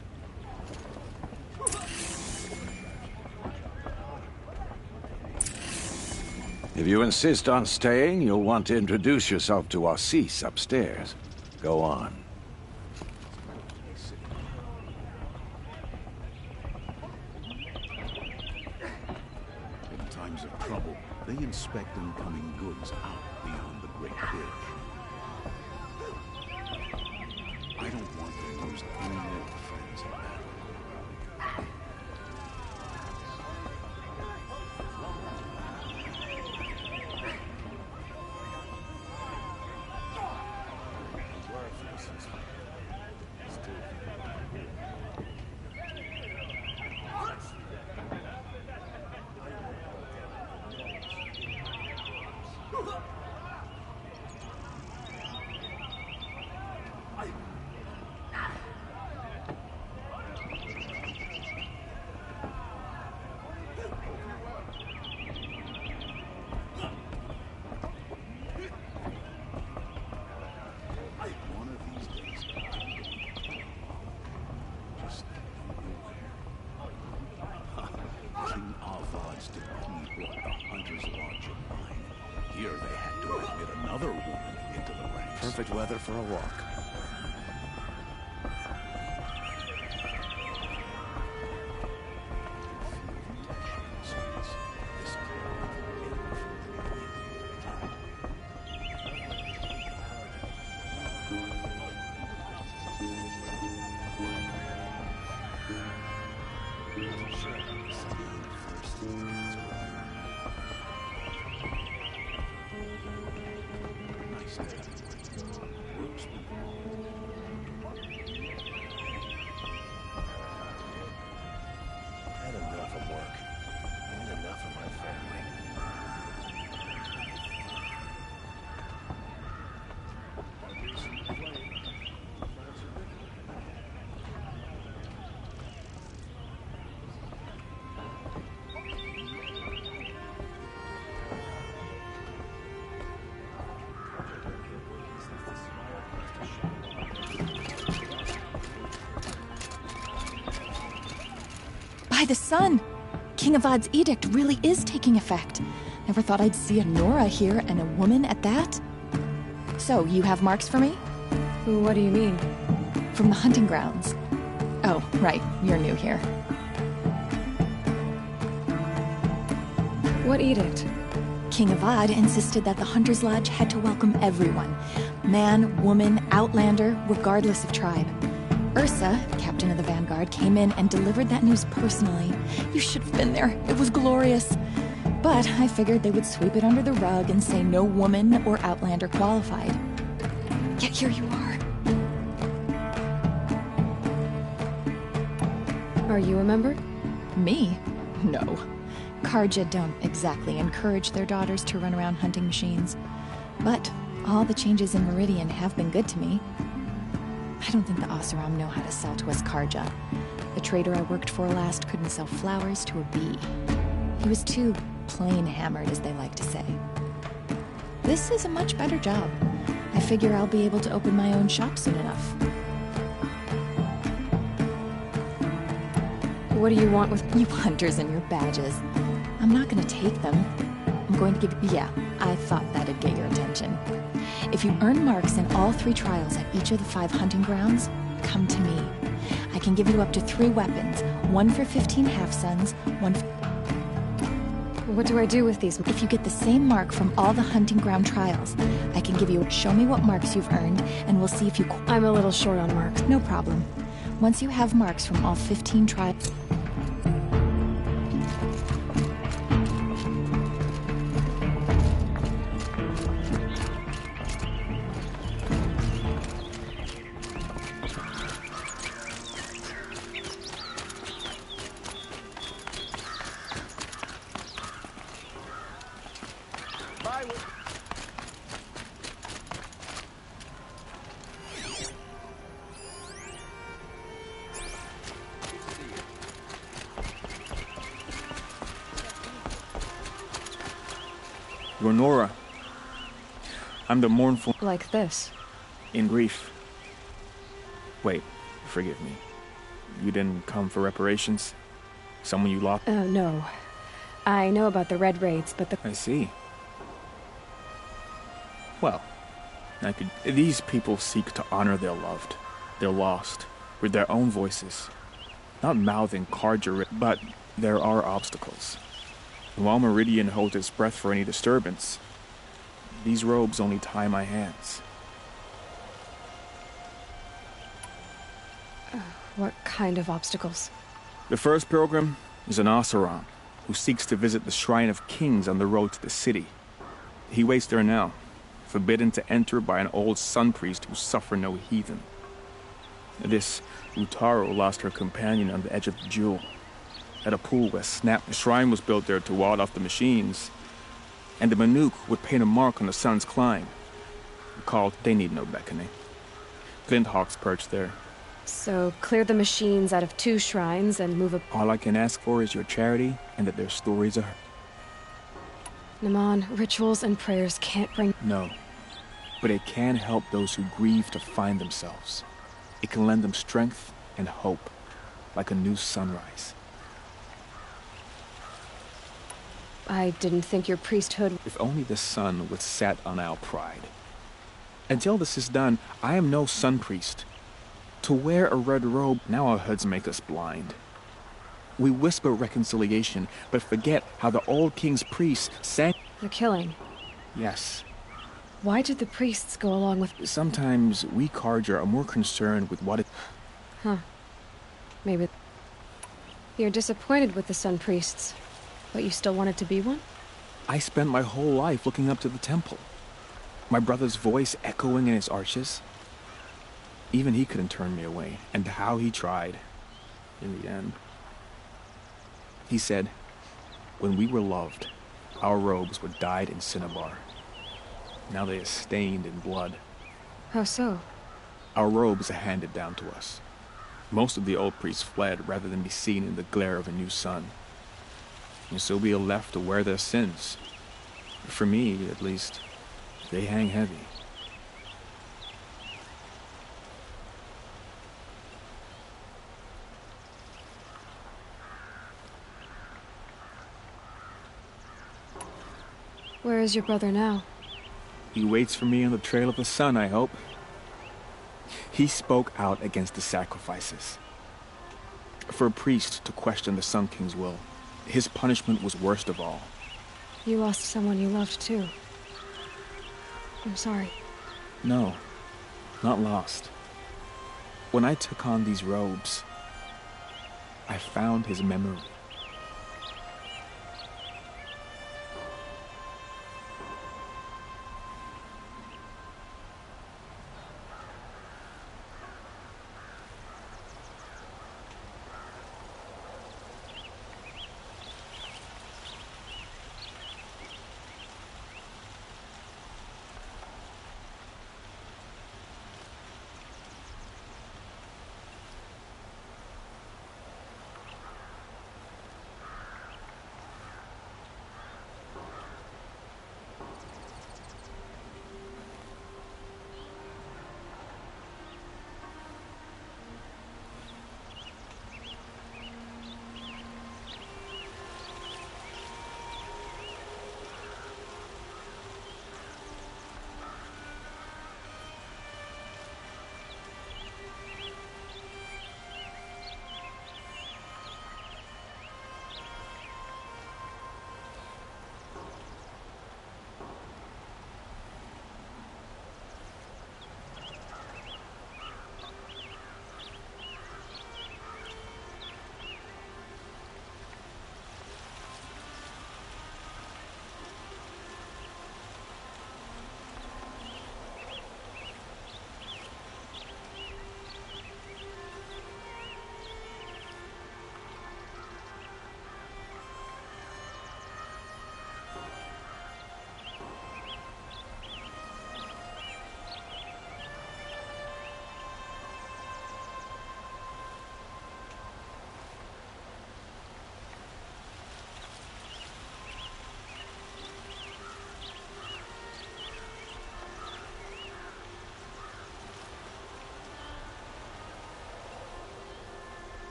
If you insist on staying, you'll want to introduce yourself to Assis upstairs. Go on. In times of trouble, they inspect incoming goods out beyond the Great Bridge. I don't want to lose any more friends in battle. Here they had to admit another woman into the ranks. Perfect weather for a walk. By the sun! King Avad's edict really is taking effect. Never thought I'd see a Nora here, and a woman at that. So, you have marks for me? What do you mean? From the hunting grounds. Oh, right, you're new here. What edict? King Avad insisted that the Hunter's Lodge had to welcome everyone. Man, woman, outlander, regardless of tribe. Ursa, captain of the Vanguard, came in and delivered that news personally. You should have been there. It was glorious. But I figured they would sweep it under the rug and say no woman or outlander qualified. Yet here you are. Are you a member? Me? No. Karja don't exactly encourage their daughters to run around hunting machines. But all the changes in Meridian have been good to me. I don't think the Oseram know how to sell to us Karja. The trader I worked for last couldn't sell flowers to a bee. He was too plain hammered, as they like to say. This is a much better job. I figure I'll be able to open my own shop soon enough. What do you want with you hunters and your badges? I'm not gonna take them. I'm going to give you... Yeah, I thought that'd get your attention. If you earn marks in all 3 trials at each of the 5 hunting grounds, come to me. I can give you up to 3 weapons. 1 for 15 half-suns, 1 for... What do I do with these? If you get the same mark from all the hunting ground trials, I can give you... Show me what marks you've earned, and we'll see if you... I'm a little short on marks. No problem. Once you have marks from all 15 trials... You're Nora. I'm the mournful... Like this. In grief. Wait, forgive me. You didn't come for reparations? Someone you lost? No. I know about the Red Raids, but the... I see. Well, these people seek to honor their loved, their lost, with their own voices. Not mouthing Karja, but there are obstacles. And while Meridian holds its breath for any disturbance, these robes only tie my hands. What kind of obstacles? The first pilgrim is an Oseram who seeks to visit the Shrine of Kings on the road to the city. He waits there now, forbidden to enter by an old sun priest who suffered no heathen. This Utaro lost her companion on the edge of the jewel. At a pool where the shrine was built there to ward off the machines, and the Manuk would paint a mark on the sun's climb. Recall, they need no beckoning. Glinthawks perch there. So, clear the machines out of 2 shrines and move a... All I can ask for is your charity, and that their stories are... Naman, rituals and prayers can't bring... No, but it can help those who grieve to find themselves. It can lend them strength and hope, like a new sunrise. I didn't think your priesthood... If only the sun would set on our pride. Until this is done, I am no sun priest. To wear a red robe, now our hoods make us blind. We whisper reconciliation, but forget how the old king's priests sang... The killing? Yes. Why did the priests go along with... Sometimes we Karja are more concerned with what it... Huh. Maybe... You're disappointed with the sun priests, but you still wanted to be one? I spent my whole life looking up to the temple. My brother's voice echoing in its arches. Even he couldn't turn me away, and how he tried, in the end. He said, when we were loved, our robes were dyed in cinnabar. Now they are stained in blood. How so? Our robes are handed down to us. Most of the old priests fled rather than be seen in the glare of a new sun. And so we are left to wear their sins. For me, at least, they hang heavy. Where is your brother now? He waits for me on the trail of the sun, I hope. He spoke out against the sacrifices. For a priest to question the Sun King's will, his punishment was worst of all. You lost someone you loved, too. I'm sorry. No, not lost. When I took on these robes, I found his memory.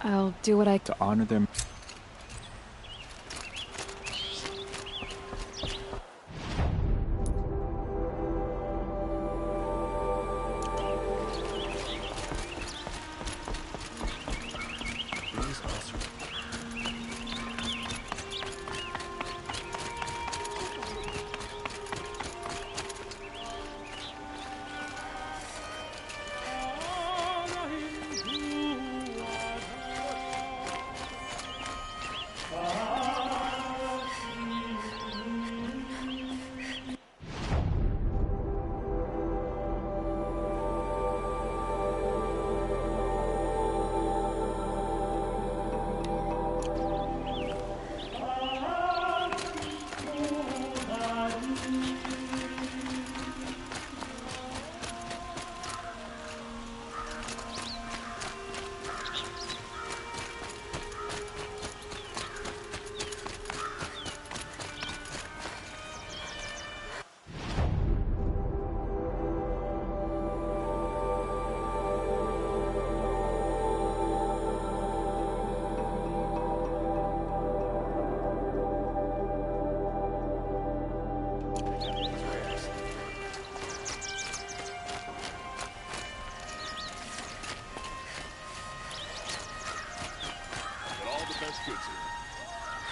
I'll do what I... To honor their...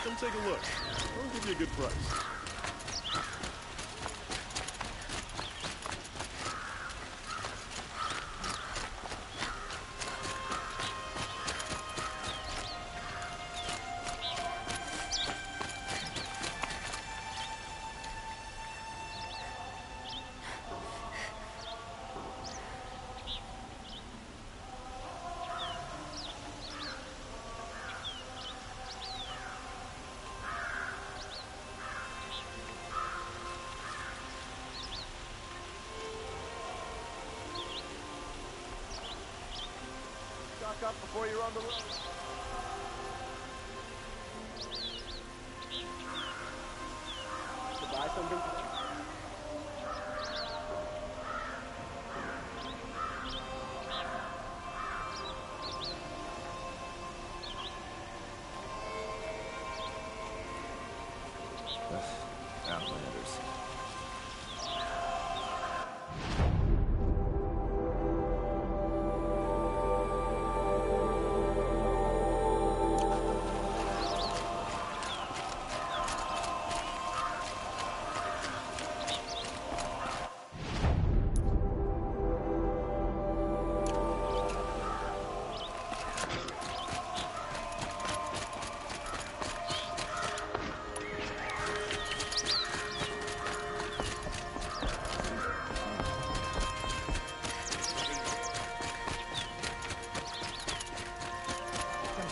Come take a look. I'll give you a good price. Up before you're on the road. To buy something today? Outlanders.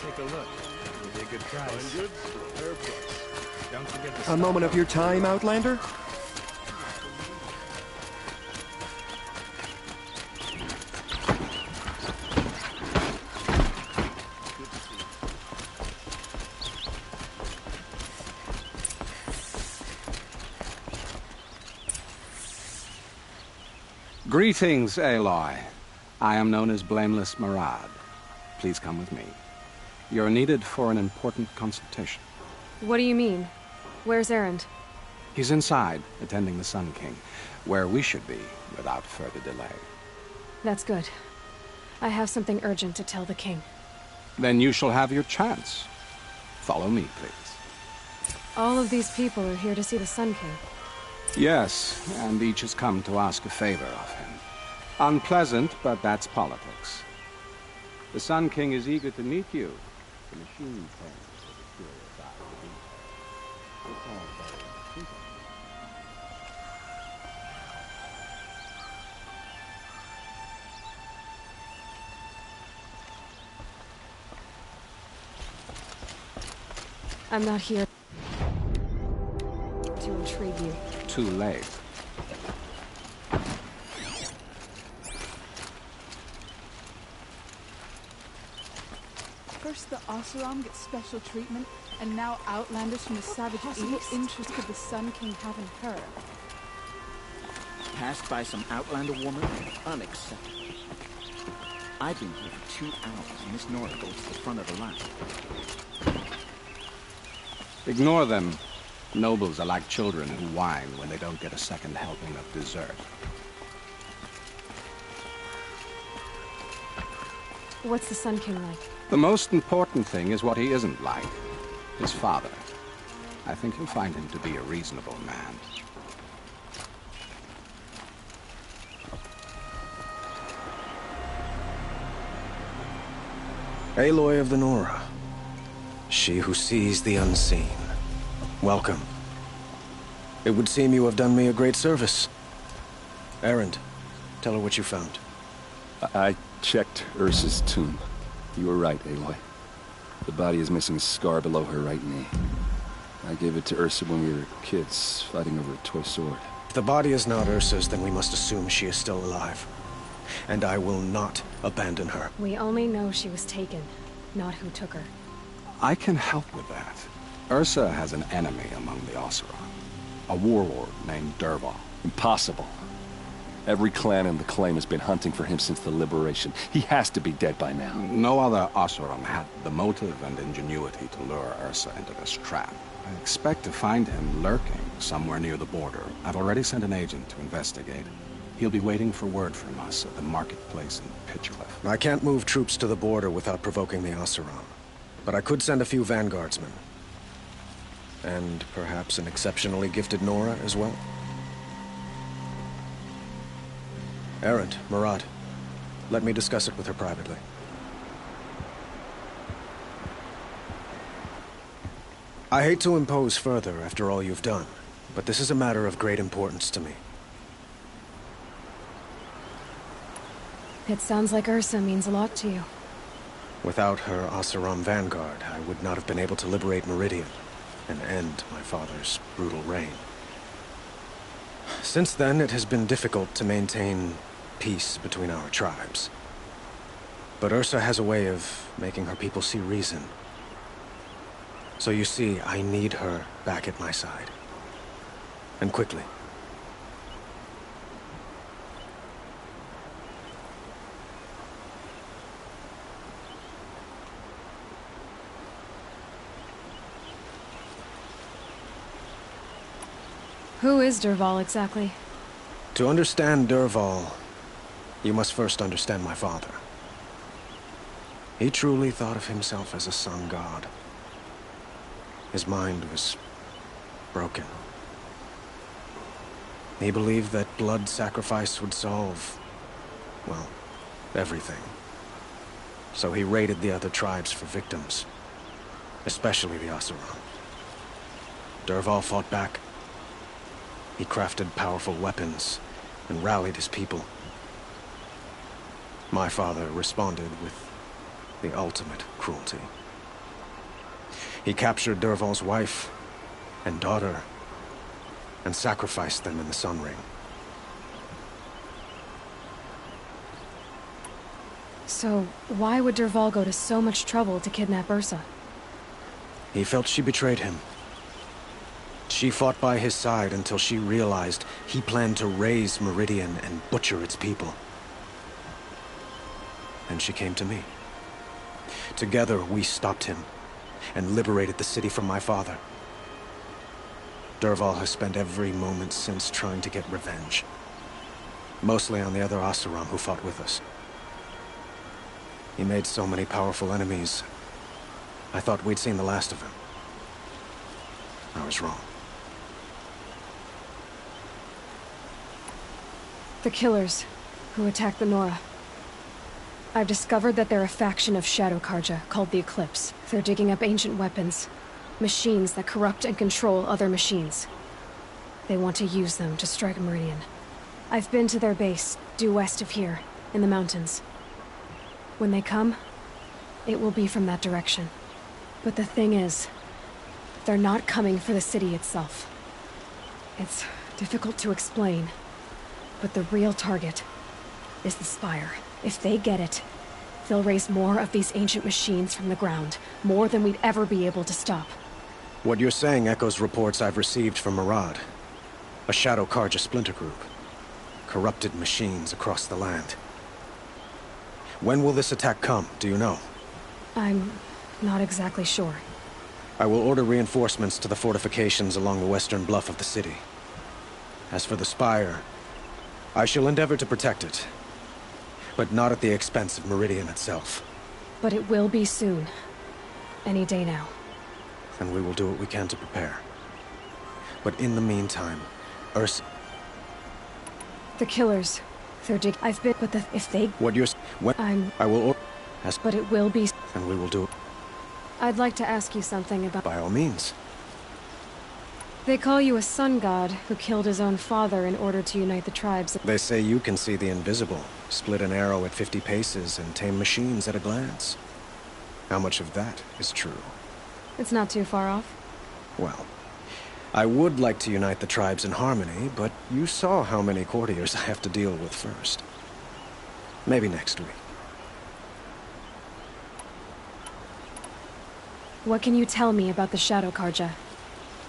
Take a look. It'll be a good price. Fine goods for a fair price. Don't forget the A moment of your time, Outlander? Greetings, Aloy. I am known as Blameless Marad. Please come with me. You're needed for an important consultation. What do you mean? Where's Erend? He's inside, attending the Sun King, where we should be without further delay. That's good. I have something urgent to tell the king. Then you shall have your chance. Follow me, please. All of these people are here to see the Sun King. Yes, and each has come to ask a favor of him. Unpleasant, but that's politics. The Sun King is eager to meet you. The machine thing with a curious eye to detail. It's all very simple. I'm not here to intrigue you. Too late. First the Oseram gets special treatment, and now Outlanders from the Savage East interested the Sun King haven't heard. Passed by some Outlander woman? Unacceptable. I've been here for 2 hours, and Miss Nora goes to the front of the line. Ignore them. Nobles are like children who whine when they don't get a second helping of dessert. What's the Sun King like? The most important thing is what he isn't like. His father. I think you'll find him to be a reasonable man. Aloy of the Nora. She who sees the unseen. Welcome. It would seem you have done me a great service. Erend, tell her what you found. I checked Ursa's tomb. You were right, Aloy. The body is missing a scar below her right knee. I gave it to Ursa when we were kids, fighting over a toy sword. If the body is not Ursa's, then we must assume she is still alive. And I will not abandon her. We only know she was taken, not who took her. I can help with that. Ursa has an enemy among the Oseram. A warlord named Dervahl. Impossible. Every clan in the claim has been hunting for him since the liberation. He has to be dead by now. No other Oseram had the motive and ingenuity to lure Ursa into this trap. I expect to find him lurking somewhere near the border. I've already sent an agent to investigate. He'll be waiting for word from us at the marketplace in Pitchcliff. I can't move troops to the border without provoking the Oseram. But I could send a few vanguardsmen. And perhaps an exceptionally gifted Nora as well. Erend, Murad, let me discuss it with her privately. I hate to impose further after all you've done, but this is a matter of great importance to me. It sounds like Ursa means a lot to you. Without her Oseram vanguard, I would not have been able to liberate Meridian and end my father's brutal reign. Since then, it has been difficult to maintain peace between our tribes. But Ursa has a way of making her people see reason. So you see, I need her back at my side. And quickly. Who is Dervahl exactly? To understand Dervahl, you must first understand my father. He truly thought of himself as a sun god. His mind was broken. He believed that blood sacrifice would solve, well, everything. So he raided the other tribes for victims, especially the Oseram. Dervahl fought back. He crafted powerful weapons and rallied his people. My father responded with the ultimate cruelty. He captured Dervahl's wife and daughter and sacrificed them in the Sun Ring. So, why would Dervahl go to so much trouble to kidnap Ursa? He felt she betrayed him. She fought by his side until she realized he planned to raise Meridian and butcher its people. And she came to me. Together, we stopped him and liberated the city from my father. Dervahl has spent every moment since trying to get revenge. Mostly on the other Oseram who fought with us. He made so many powerful enemies, I thought we'd seen the last of him. I was wrong. The killers who attacked the Nora. I've discovered that they're a faction of Shadow Karja called the Eclipse. They're digging up ancient weapons, machines that corrupt and control other machines. They want to use them to strike Meridian. I've been to their base, due west of here, in the mountains. When they come, it will be from that direction. But the thing is, they're not coming for the city itself. It's difficult to explain, but the real target is the Spire. If they get it, they'll raise more of these ancient machines from the ground, more than we'd ever be able to stop. What you're saying echoes reports I've received from Murad, a Shadow Karja splinter group. Corrupted machines across the land. When will this attack come, do you know? I'm not exactly sure. I will order reinforcements to the fortifications along the western bluff of the city. As for the spire, I shall endeavor to protect it, but not at the expense of Meridian itself. But it will be soon. Any day now. And we will do what we can to prepare. But in the meantime, Ursa... The killers. I've been with the... If they... What you're... When... I will order... But it will be... And we will do it. I'd like to ask you something about... By all means. They call you a sun god who killed his own father in order to unite the tribes. They say you can see the invisible, split an arrow at 50 paces, and tame machines at a glance. How much of that is true? It's not too far off. Well, I would like to unite the tribes in harmony, but you saw how many courtiers I have to deal with first. Maybe next week. What can you tell me about the Shadow Karja?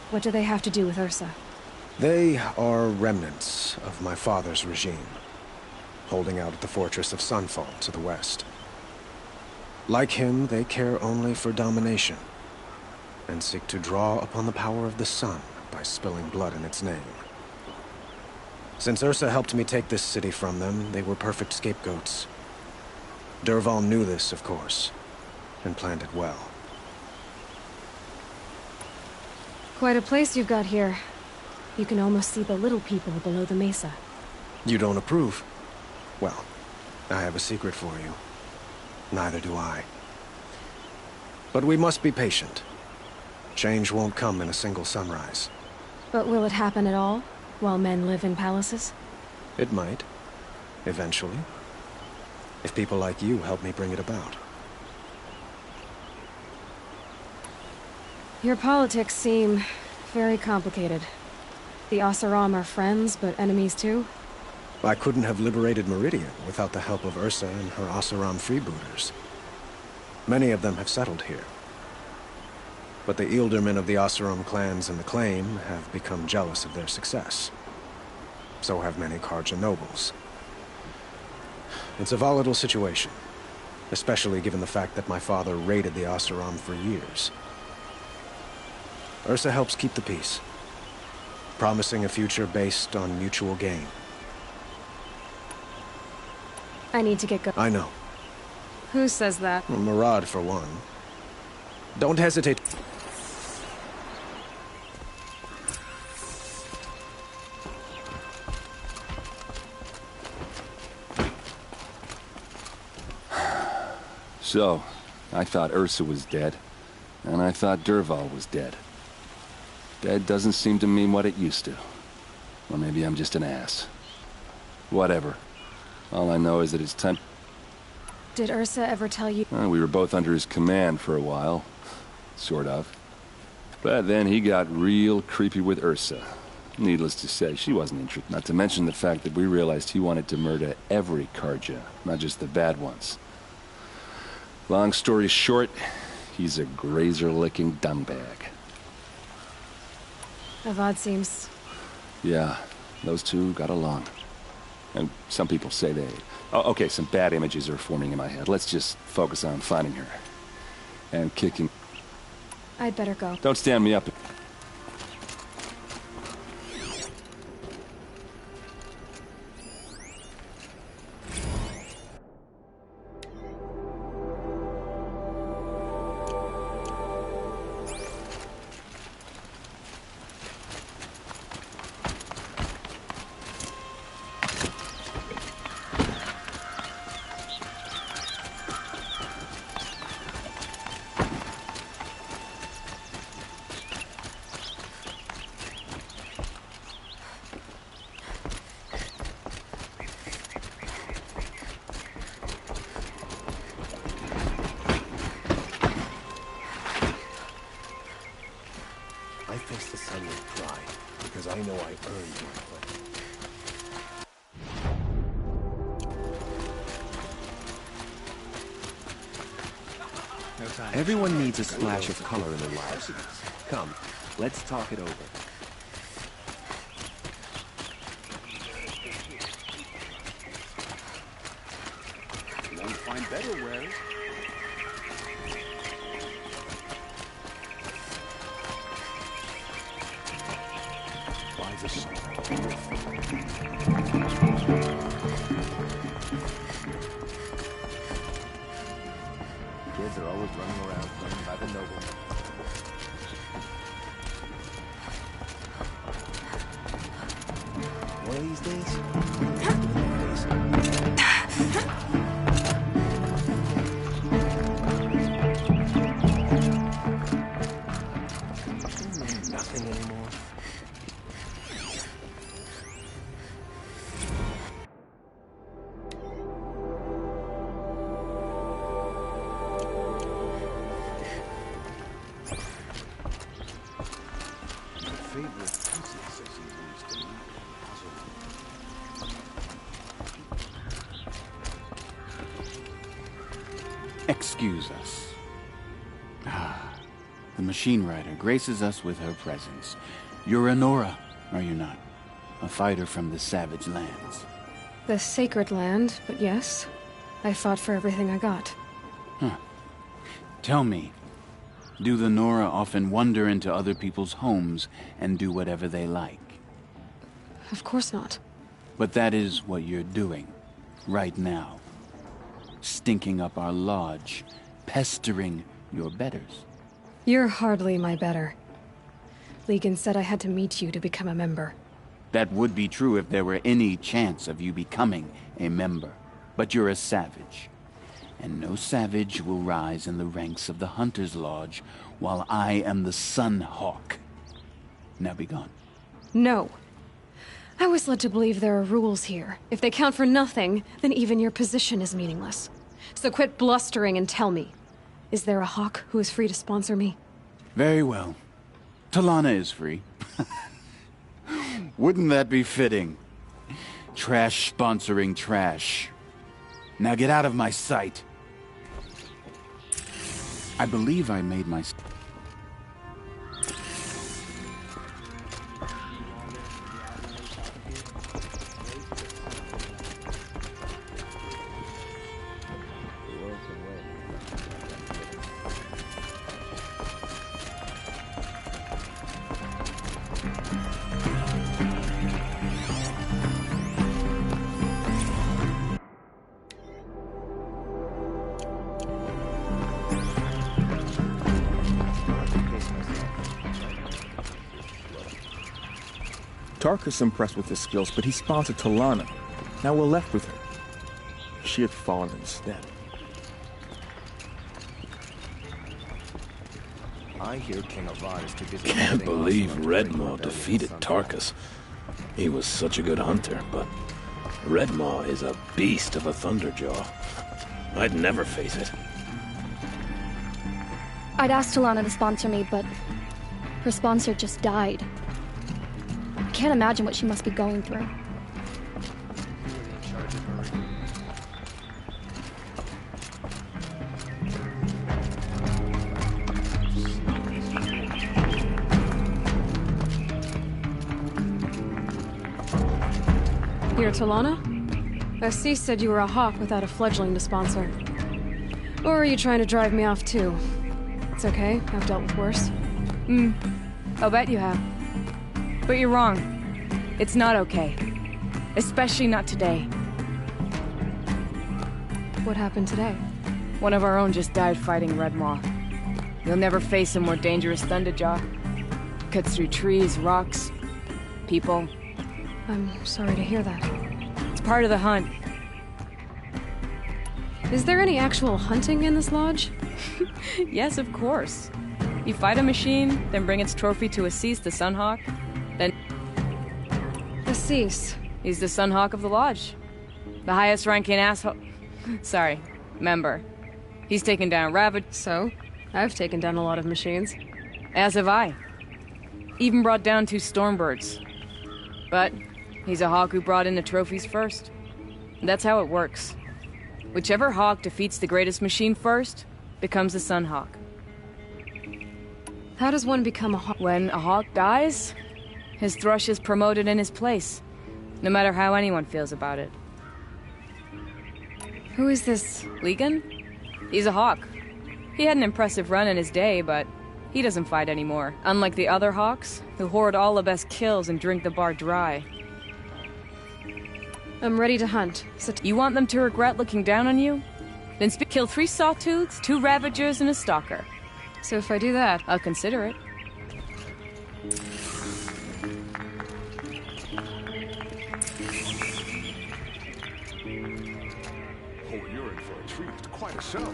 What do they have to do with Ursa? They are remnants of my father's regime, holding out at the fortress of Sunfall to the west. Like him, they care only for domination, and seek to draw upon the power of the sun by spilling blood in its name. Since Ursa helped me take this city from them, they were perfect scapegoats. Dervahl knew this, of course, and planned it well. Quite a place you've got here. You can almost see the little people below the mesa. You don't approve? Well, I have a secret for you. Neither do I. But we must be patient. Change won't come in a single sunrise. But will it happen at all, while men live in palaces? It might. Eventually. If people like you help me bring it about. Your politics seem very complicated. The Oseram are friends, but enemies too? I couldn't have liberated Meridian without the help of Ursa and her Oseram freebooters. Many of them have settled here. But the Ealdormen of the Oseram clans and the Claim have become jealous of their success. So have many Karja nobles. It's a volatile situation, especially given the fact that my father raided the Oseram for years. Ursa helps keep the peace, promising a future based on mutual gain. I need to get going. I know. Who says that? Murad, for one. Don't hesitate. So, I thought Ursa was dead, and I thought Dervahl was dead. Dead doesn't seem to mean what it used to. Or maybe I'm just an ass. Whatever. All I know is that it's time... Did Ursa ever tell you... We were both under his command for a while. Sort of. But then he got real creepy with Ursa. Needless to say, she wasn't interested. Not to mention the fact that we realized he wanted to murder every Karja, not just the bad ones. Long story short, he's a grazer-licking dungbag. Avad seems... Yeah, those two got along. And some people say they... Oh, okay, some bad images are forming in my head. Let's just focus on finding her. And kicking... I'd better go. Don't stand me up. I face the sun with pride, because I know I earned my place. Everyone needs a splash of color in their lives. Come, let's talk it over. You won't find better wear it. By the sun. Kids are always running around playing by the noble. One of these days, nothing anymore. Excuse us. The machine rider graces us with her presence. You're Nora, are you not? A fighter from the savage lands. The sacred land, but yes. I fought for everything I got. Huh. Tell me, do the Nora often wander into other people's homes and do whatever they like? Of course not. But that is what you're doing, right now. Stinking up our lodge, pestering your betters. You're hardly my better. Legan said I had to meet you to become a member. That would be true if there were any chance of you becoming a member. But you're a savage. And no savage will rise in the ranks of the Hunter's Lodge while I am the Sun Hawk. Now be gone. No. I was led to believe there are rules here. If they count for nothing, then even your position is meaningless. So quit blustering and tell me. Is there a hawk who is free to sponsor me? Very well. Talana is free. Wouldn't that be fitting? Trash sponsoring trash. Now get out of my sight. I believe I made my... Tarkus impressed with his skills, but he sponsored Talana. Now we're left with her. She had fallen instead. I hear King Avad is too busy. Can't believe Redmaw defeated Tarkus. He was such a good hunter, but Redmaw is a beast of a Thunderjaw. I'd never face it. I'd asked Talana to sponsor me, but her sponsor just died. I can't imagine what she must be going through. Here, Talana? Assis said you were a hawk without a fledgling to sponsor. Or are you trying to drive me off too? It's okay, I've dealt with worse. I'll bet you have. But you're wrong. It's not okay. Especially not today. What happened today? One of our own just died fighting Redmaw. You'll never face a more dangerous Thunderjaw. Cuts through trees, rocks, people. I'm sorry to hear that. It's part of the hunt. Is there any actual hunting in this lodge? Yes, of course. You fight a machine, then bring its trophy to Assis, the Sunhawk, then... Assis? He's the Sunhawk of the lodge. The highest ranking asshole... Sorry, member. He's taken down Ravage... So? I've taken down a lot of machines. As have I. Even brought down 2 Stormbirds. But he's a hawk who brought in the trophies first. That's how it works. Whichever hawk defeats the greatest machine first becomes a Sunhawk. How does one become a hawk? When a hawk dies, his thrush is promoted in his place, no matter how anyone feels about it. Who is this? Legan? He's a hawk. He had an impressive run in his day, but he doesn't fight anymore. Unlike the other hawks, who hoard all the best kills and drink the bar dry. I'm ready to hunt. You want them to regret looking down on you? Then kill 3 sawtooths, 2 ravagers, and a stalker. So if I do that, I'll consider it. Oh, you're in for a treat. It's quite a show.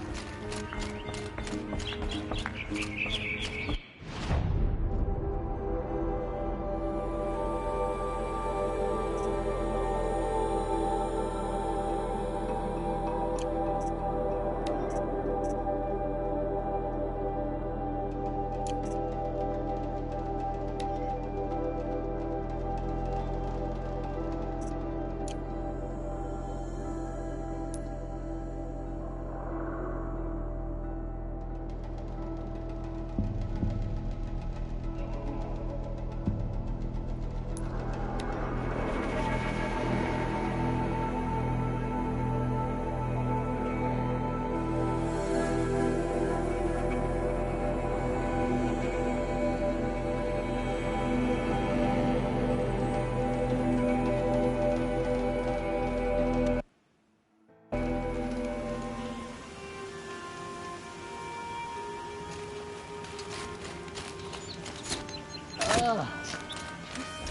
Ugh.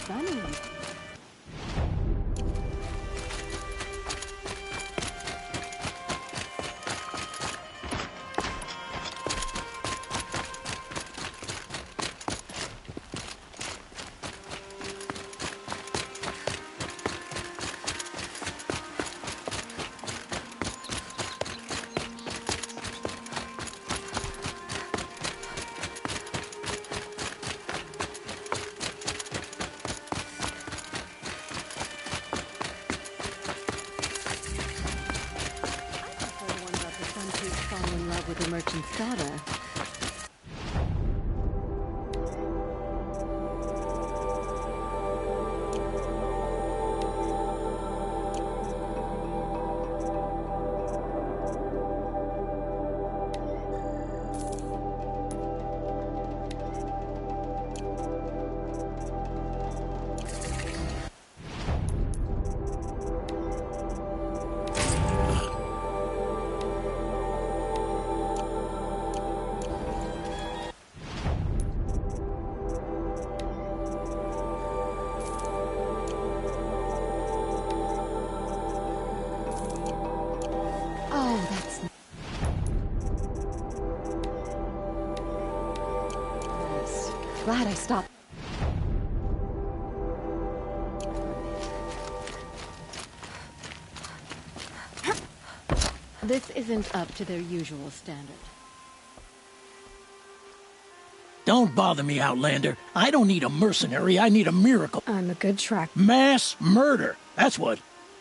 Sunny. With the merchant's daughter. Glad I stopped. This isn't up to their usual standard. Don't bother me, Outlander. I don't need a mercenary, I need a miracle. I'm a good track. Mass murder. That's what.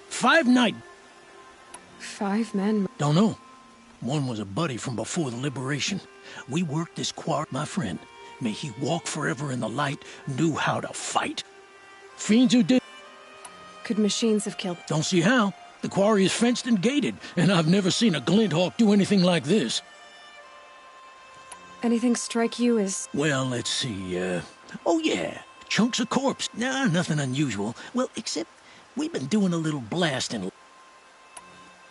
5 night. 5 men? Don't know. One was a buddy from before the liberation. We worked this quarry, my friend. May he walk forever in the light, knew how to fight. Fiends who did... Could machines have killed? Don't see how. The quarry is fenced and gated, and I've never seen a Glinthawk do anything like this. Anything strike you as... Well, let's see, oh yeah, chunks of corpse. Nah, nothing unusual. Well, except we've been doing a little blasting.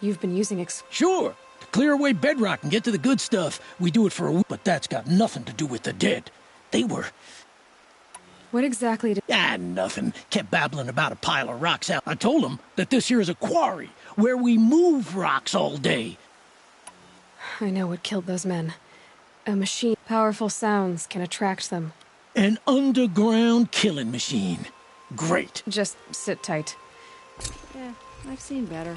You've been using Sure! To clear away bedrock and get to the good stuff. We do it for a week, but that's got nothing to do with the dead. They were... What exactly did... Nothing. Kept babbling about a pile of rocks out. I told them that this here is a quarry, where we move rocks all day. I know what killed those men. A machine. Powerful sounds can attract them. An underground killing machine. Great. Just sit tight. Yeah, I've seen better.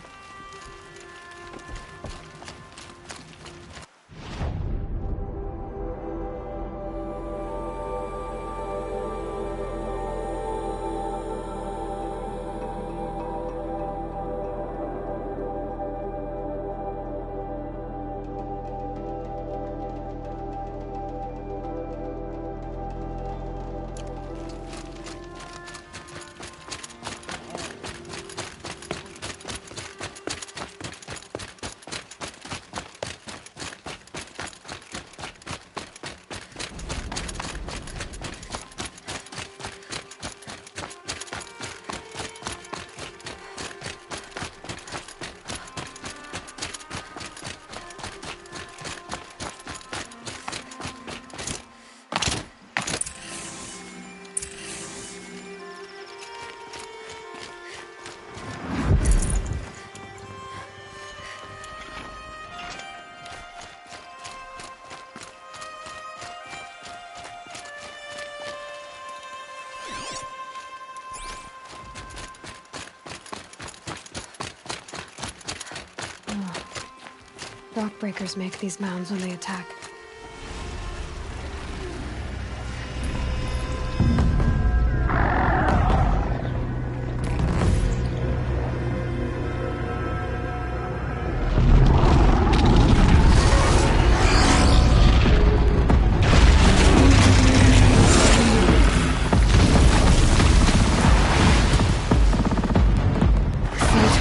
Rock breakers make these mounds when they attack.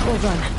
Hold on.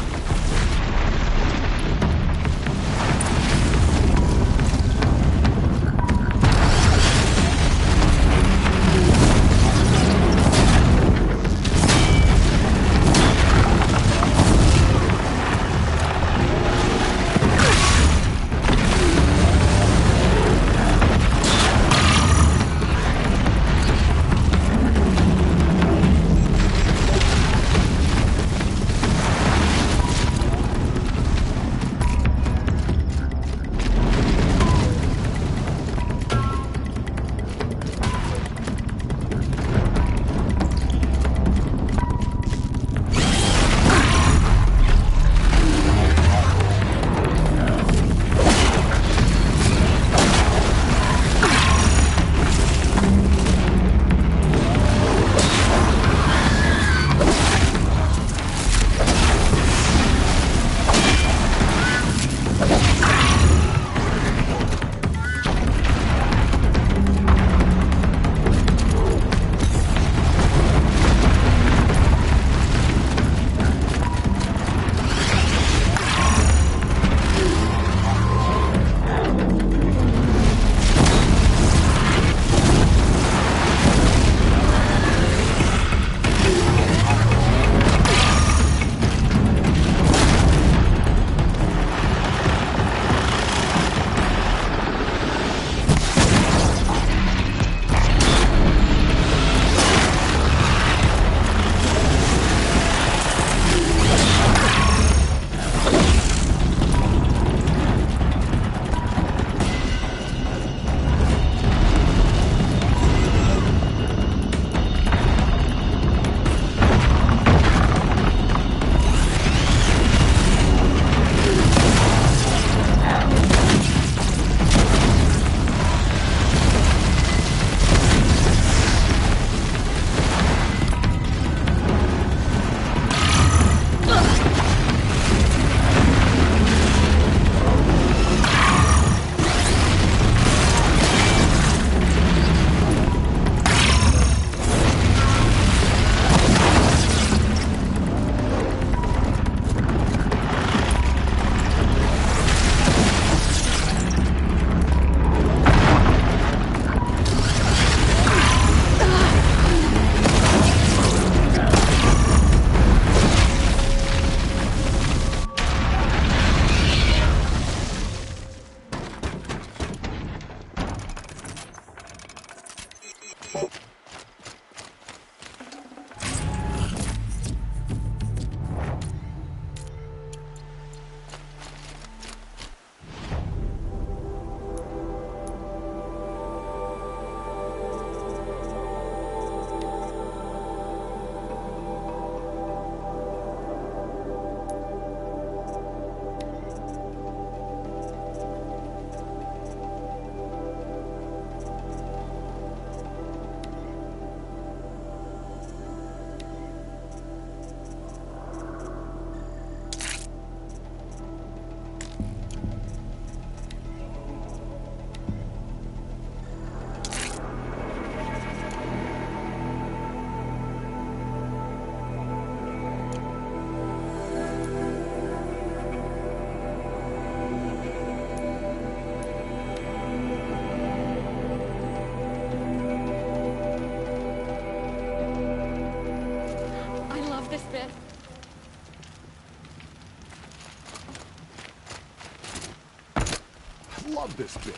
Love this bit.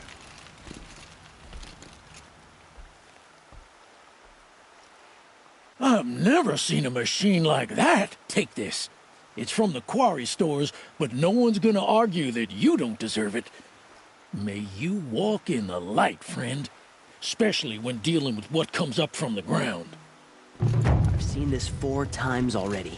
I've never seen a machine like that. Take this. It's from the quarry stores, but no one's gonna argue that you don't deserve it. May you walk in the light, friend. Especially when dealing with what comes up from the ground. I've seen this 4 times already.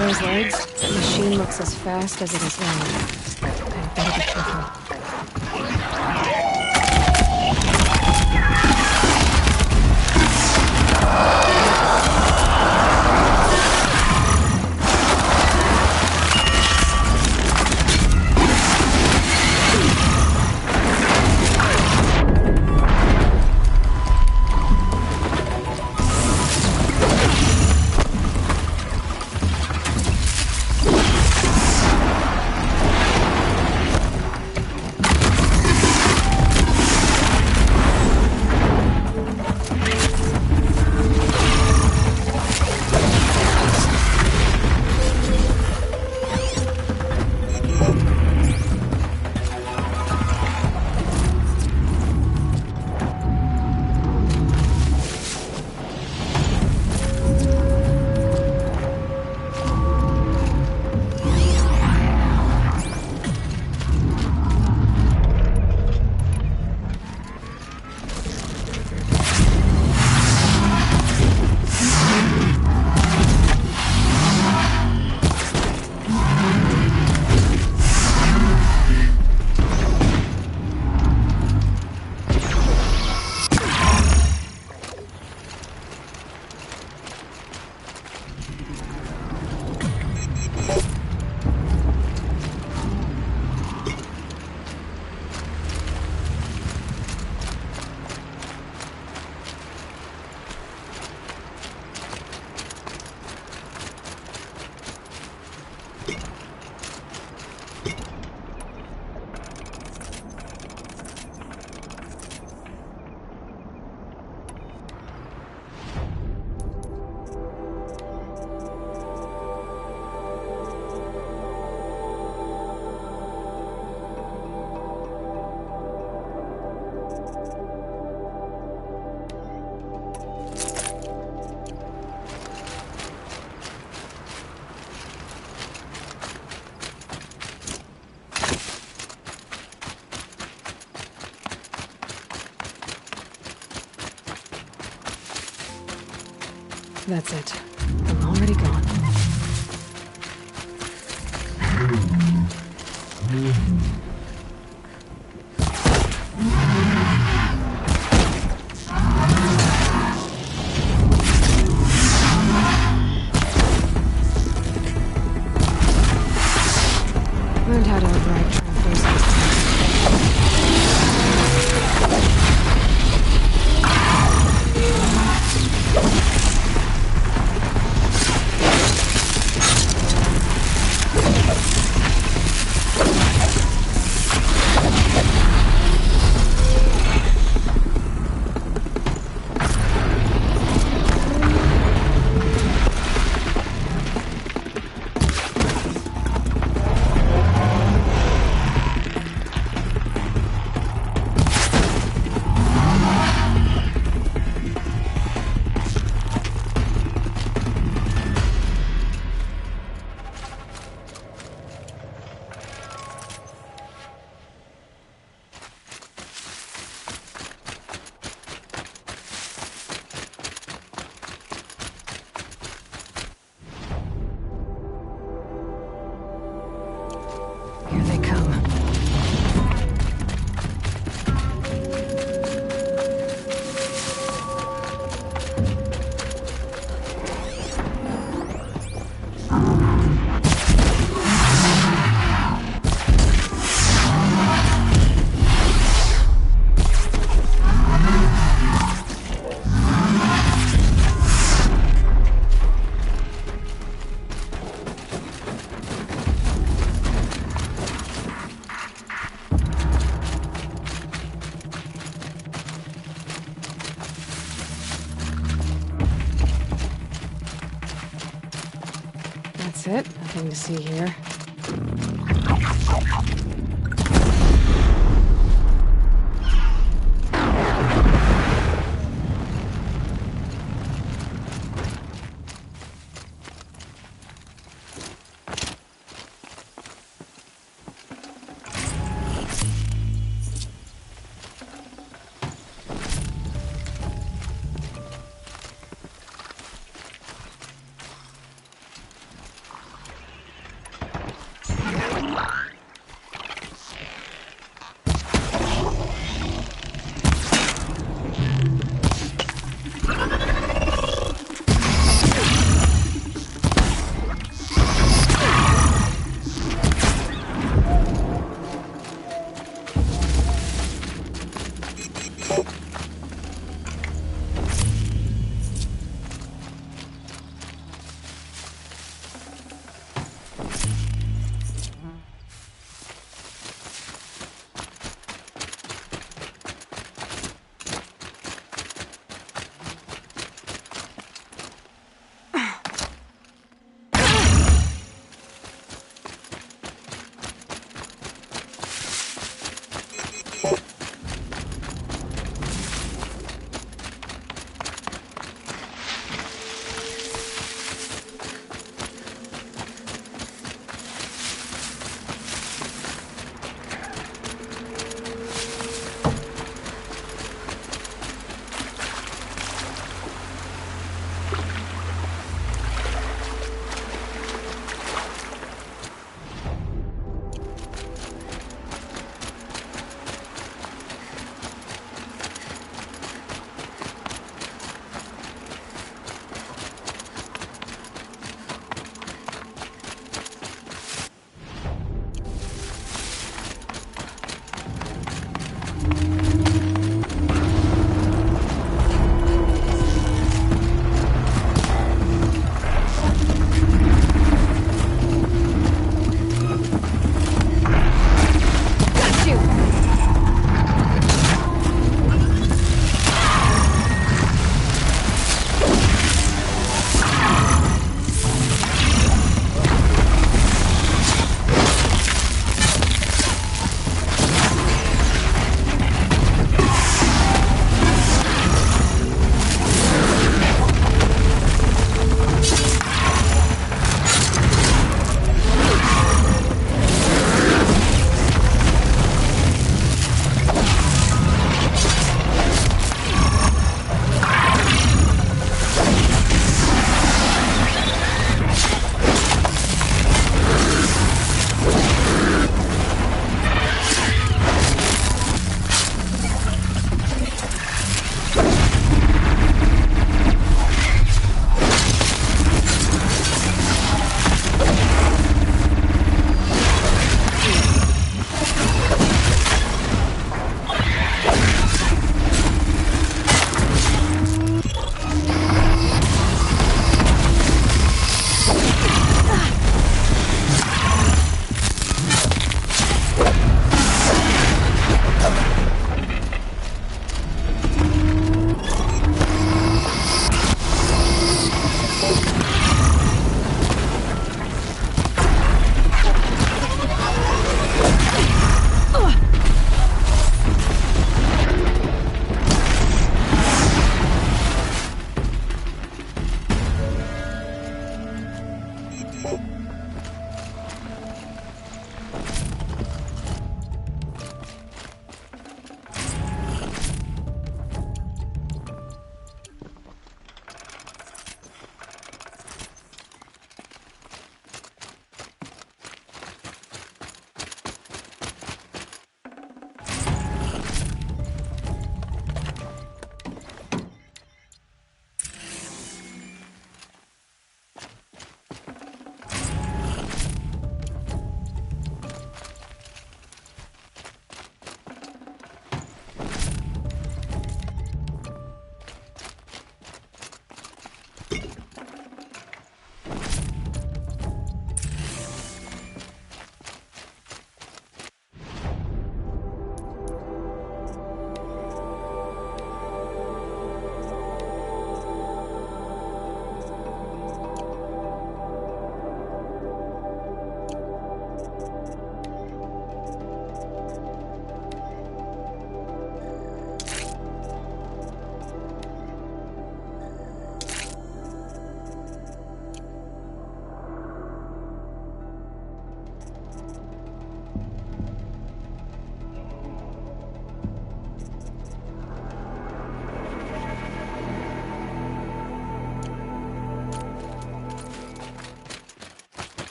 those legs, the machine looks as fast as it is loud. I better be careful. That's it. I'm already gone. Learned how to override transfers. Here they come. That's it. Nothing to see here.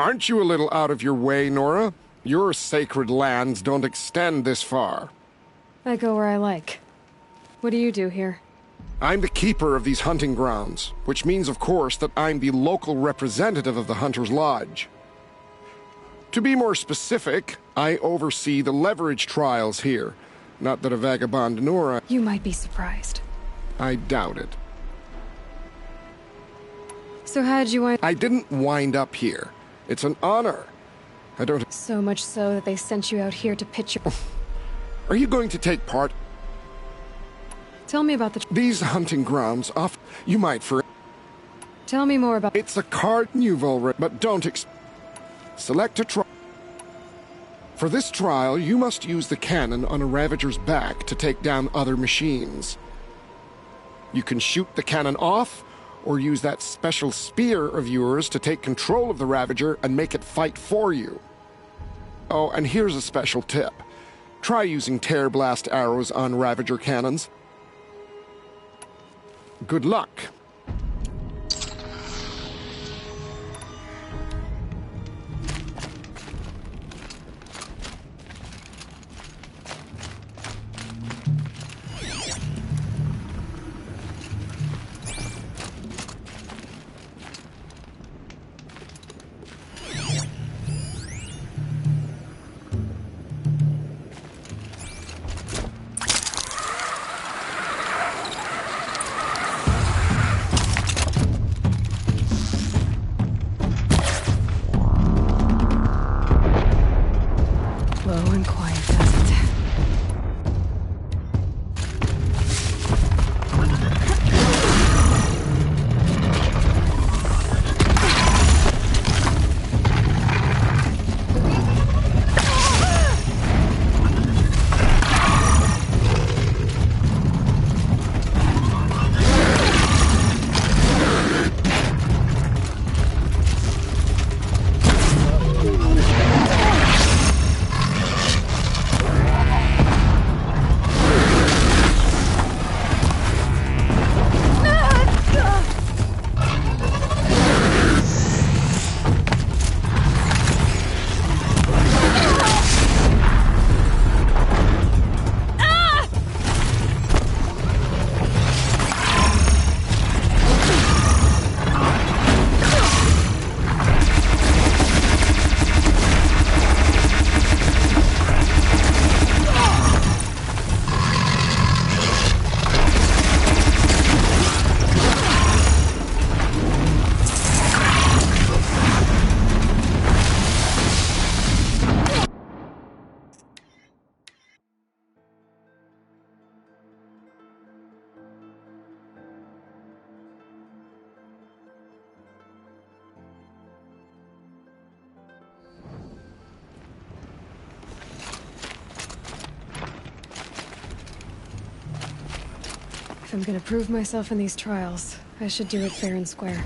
Aren't you a little out of your way, Nora? Your sacred lands don't extend this far. I go where I like. What do you do here? I'm the keeper of these hunting grounds, which means, of course, that I'm the local representative of the Hunter's Lodge. To be more specific, I oversee the leverage trials here. Not that a vagabond Nora... You might be surprised. I doubt it. So how'd you wind... I didn't wind up here. It's an honor. I don't... So much so that they sent you out here to pitch your... Are you going to take part? Tell me about the... These hunting grounds off... You might for... Tell me more about... It's a card you've already... But don't Select a tribe. For this trial, you must use the cannon on a Ravager's back to take down other machines. You can shoot the cannon off, or use that special spear of yours to take control of the Ravager and make it fight for you. Oh, and here's a special tip. Try using tear blast arrows on Ravager cannons. Good luck. If I'm gonna prove myself in these trials, I should do it fair and square.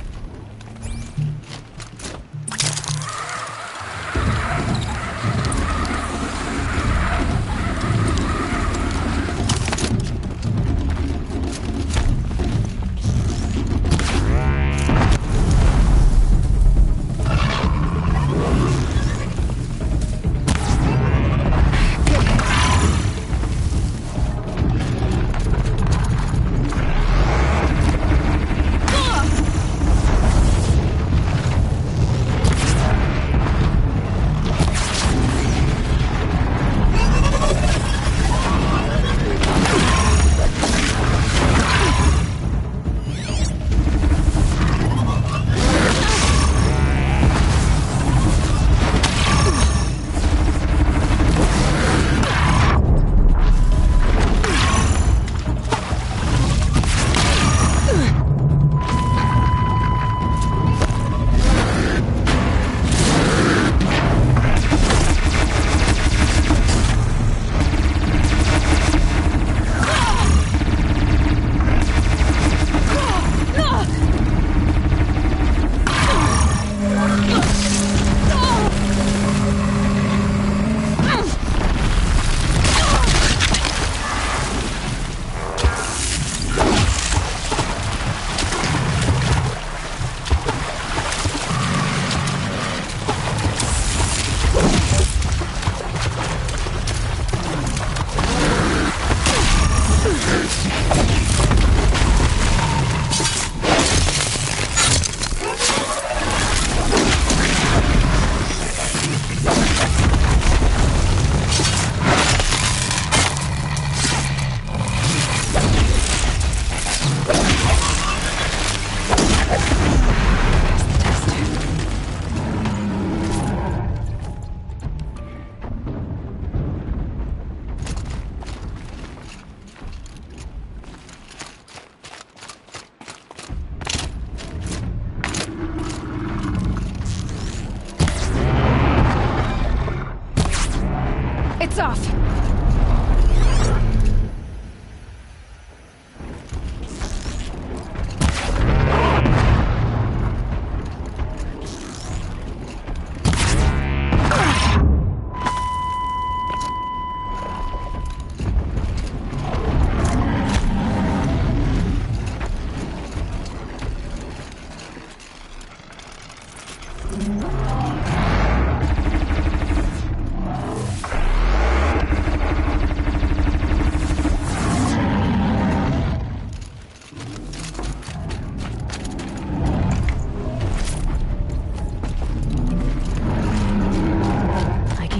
lights off!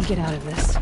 Get out of this.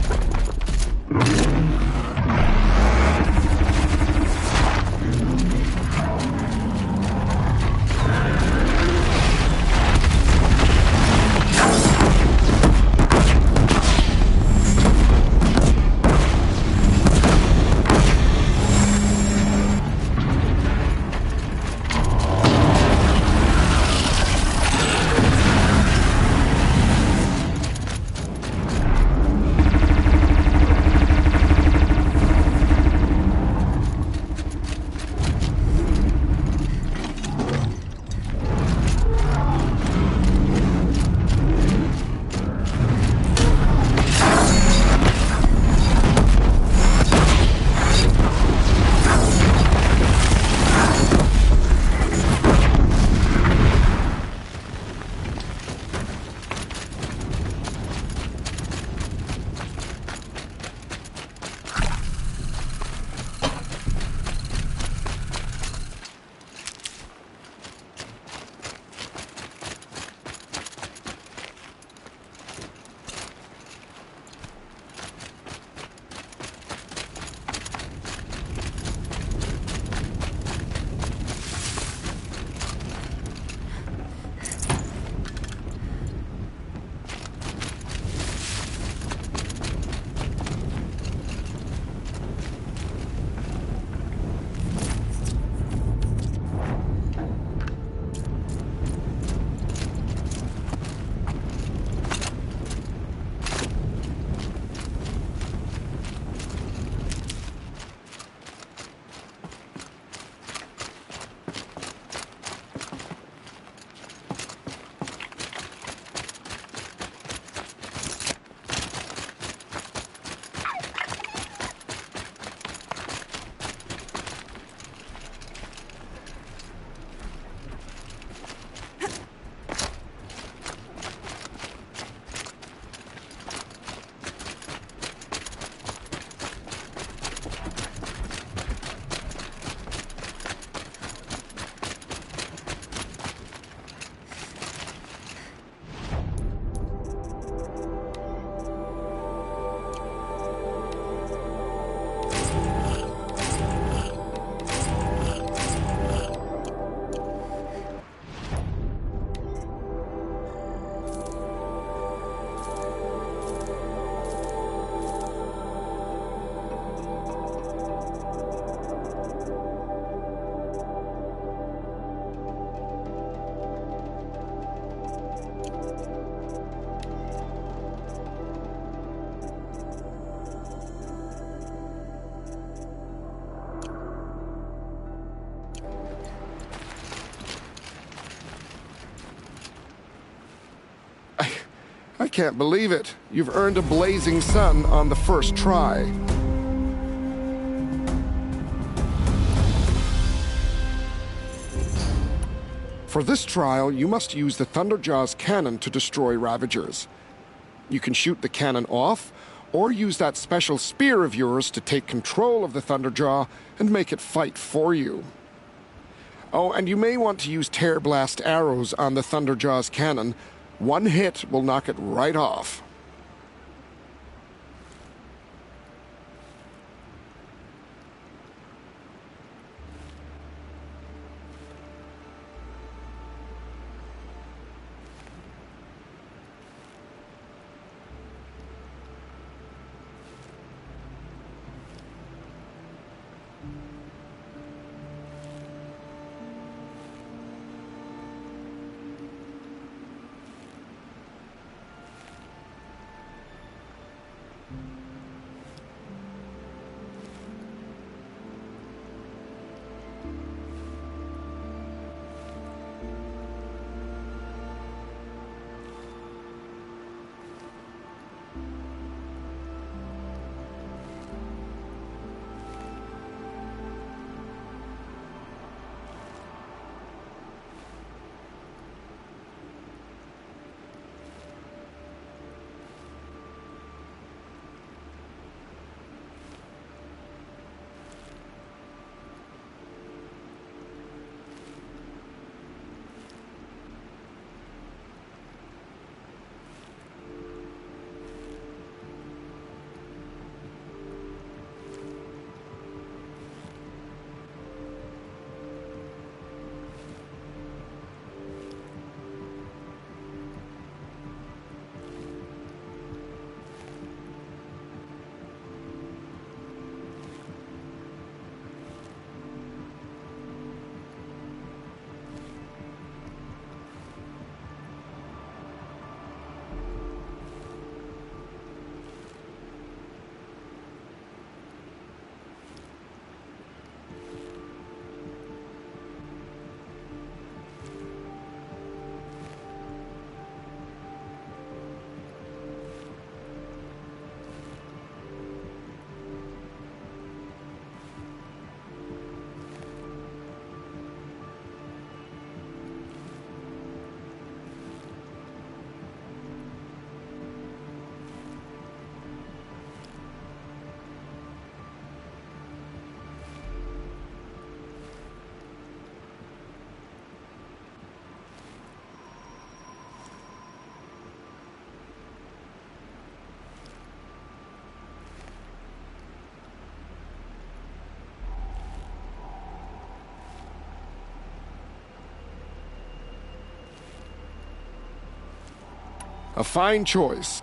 I can't believe it. You've earned a blazing sun on the first try. For this trial, you must use the Thunderjaw's cannon to destroy Ravagers. You can shoot the cannon off, or use that special spear of yours to take control of the Thunderjaw and make it fight for you. Oh, and you may want to use tear blast arrows on the Thunderjaw's cannon. One hit will knock it right off. A fine choice.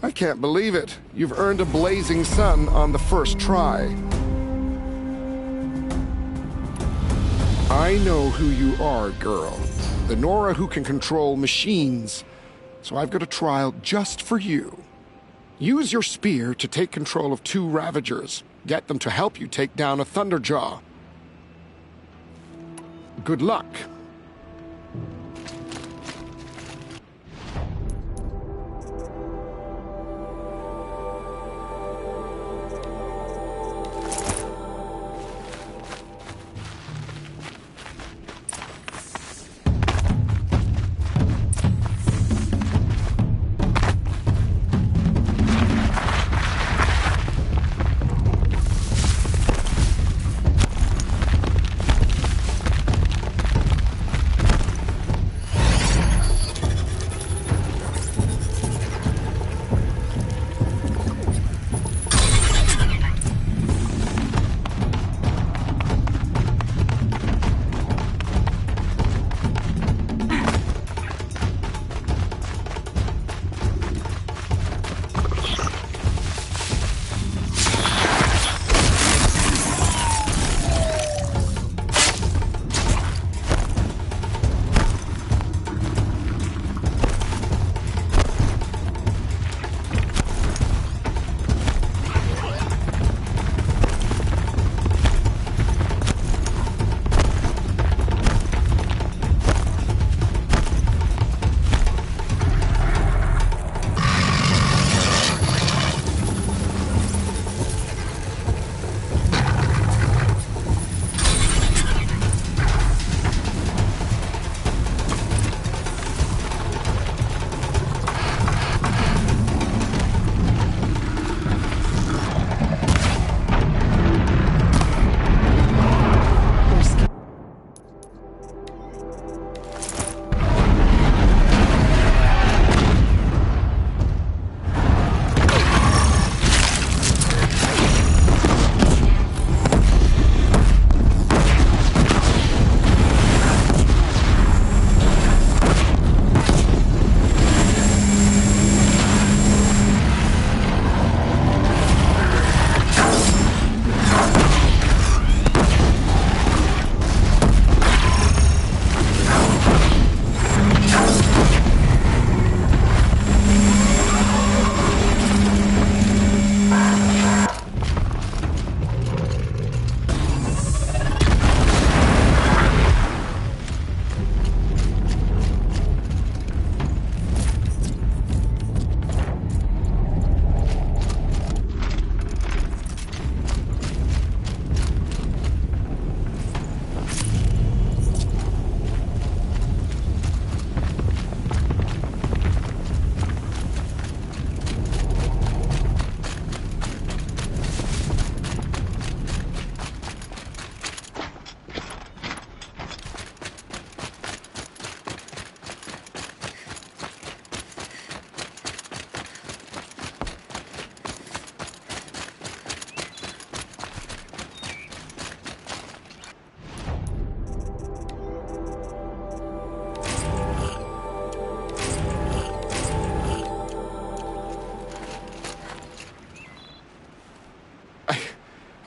I can't believe it. You've earned a blazing sun on the first try. I know who you are, girl. The Nora who can control machines. So I've got a trial just for you. Use your spear to take control of 2 Ravagers. Get them to help you take down a Thunderjaw. Good luck.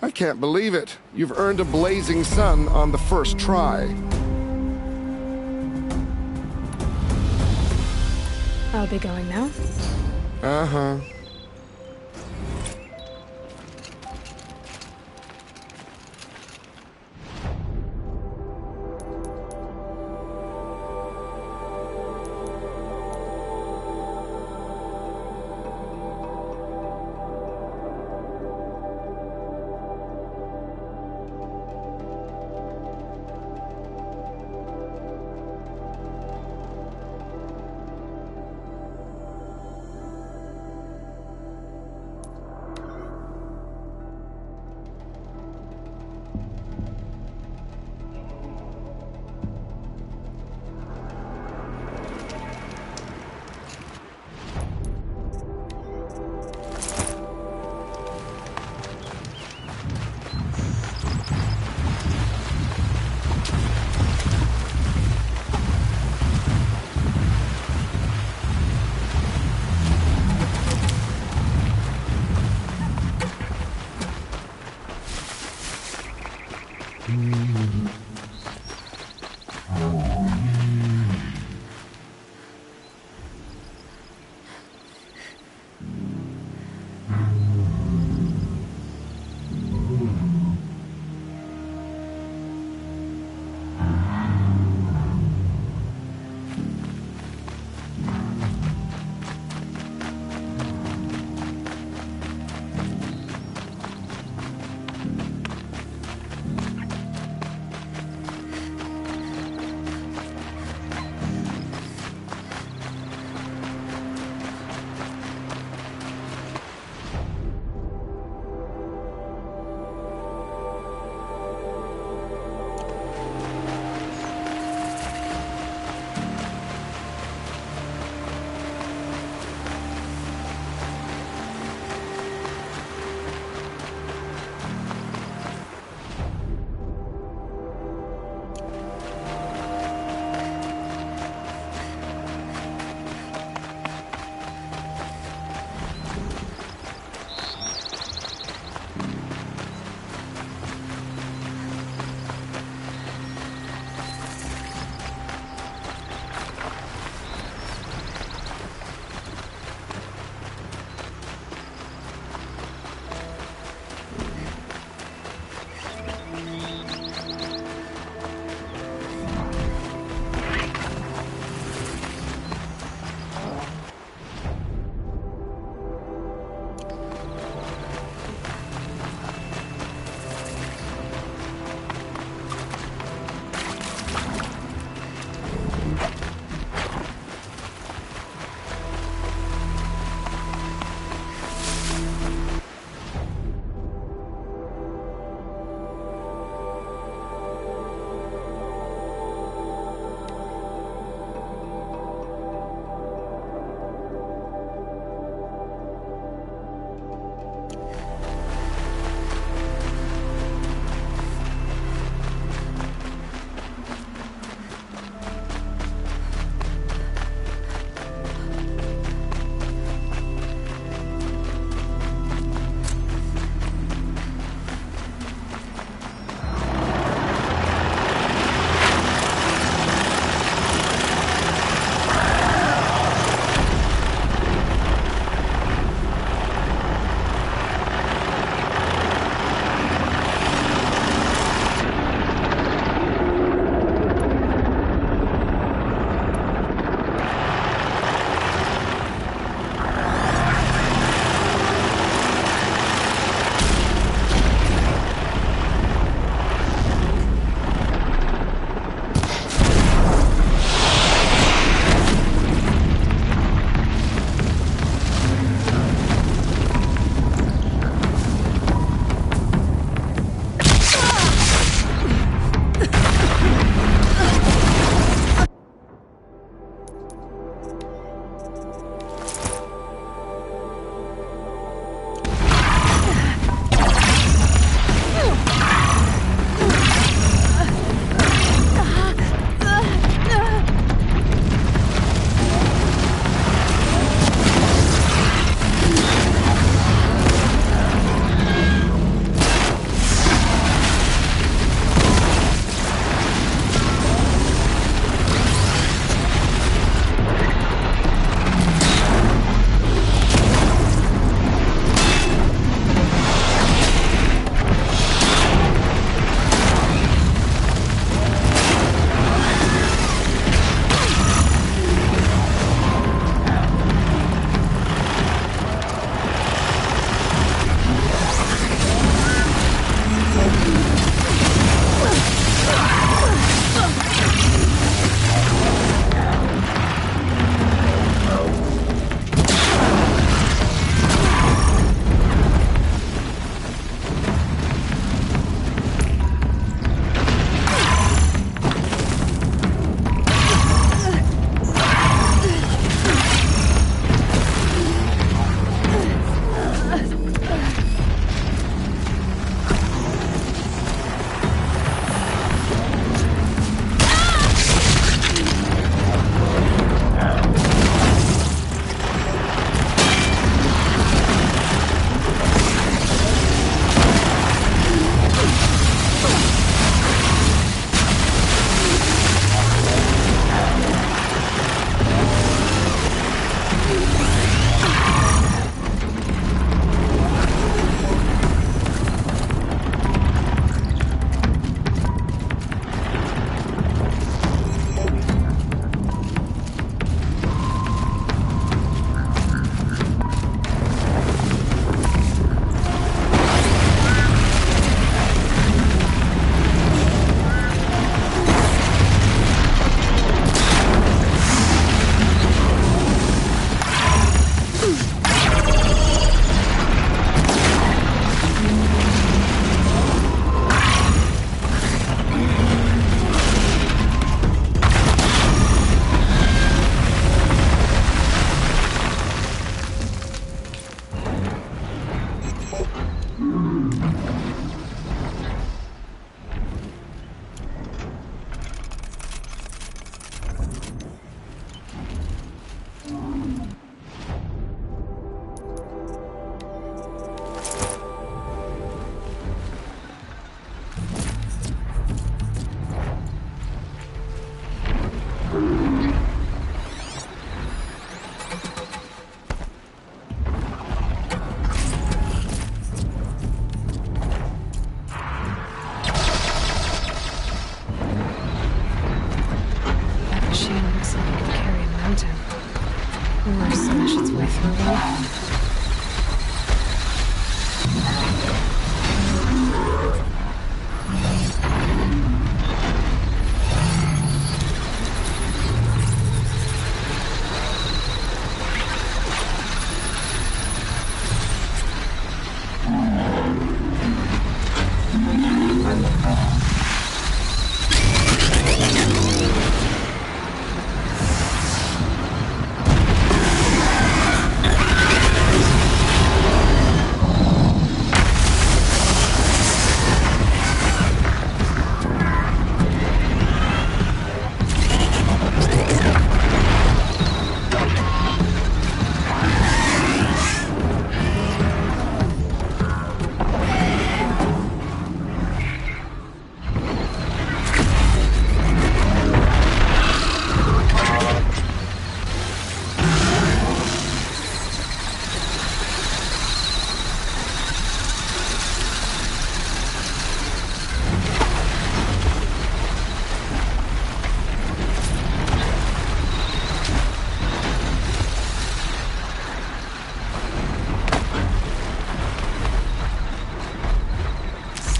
I can't believe it. You've earned a blazing sun on the first try. I'll be going now. Uh-huh. through one.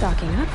Stocking up.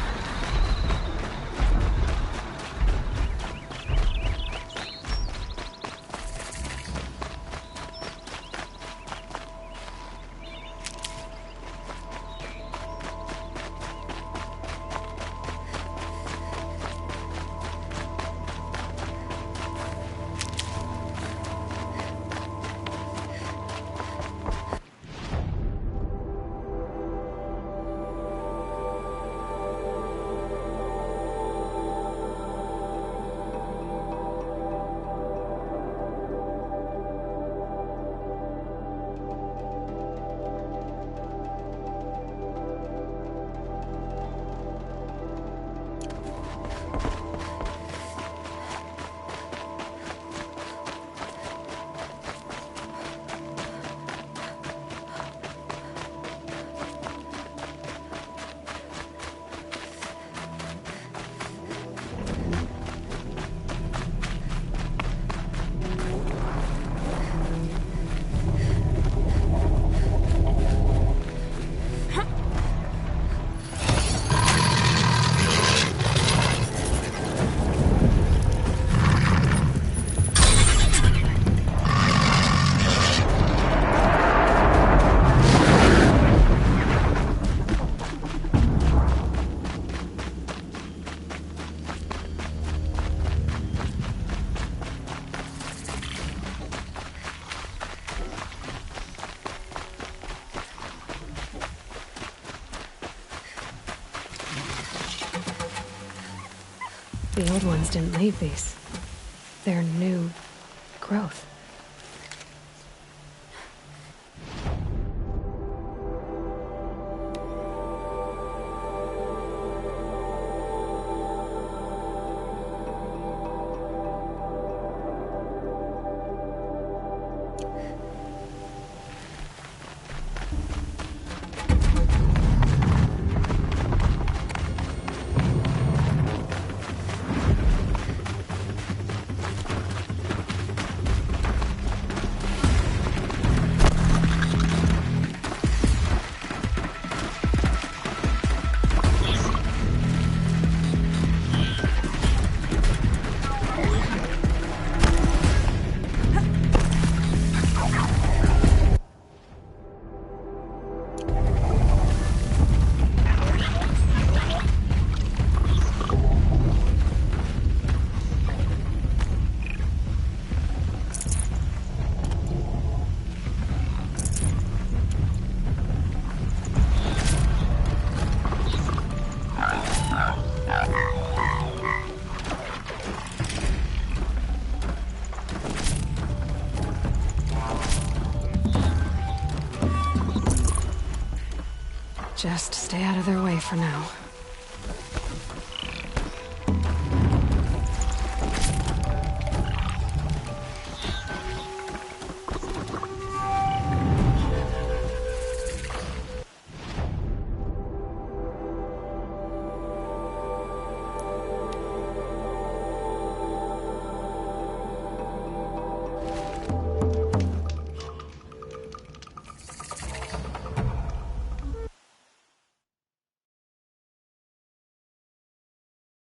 The old ones didn't leave these. They're new growth. Just stay out of their way for now.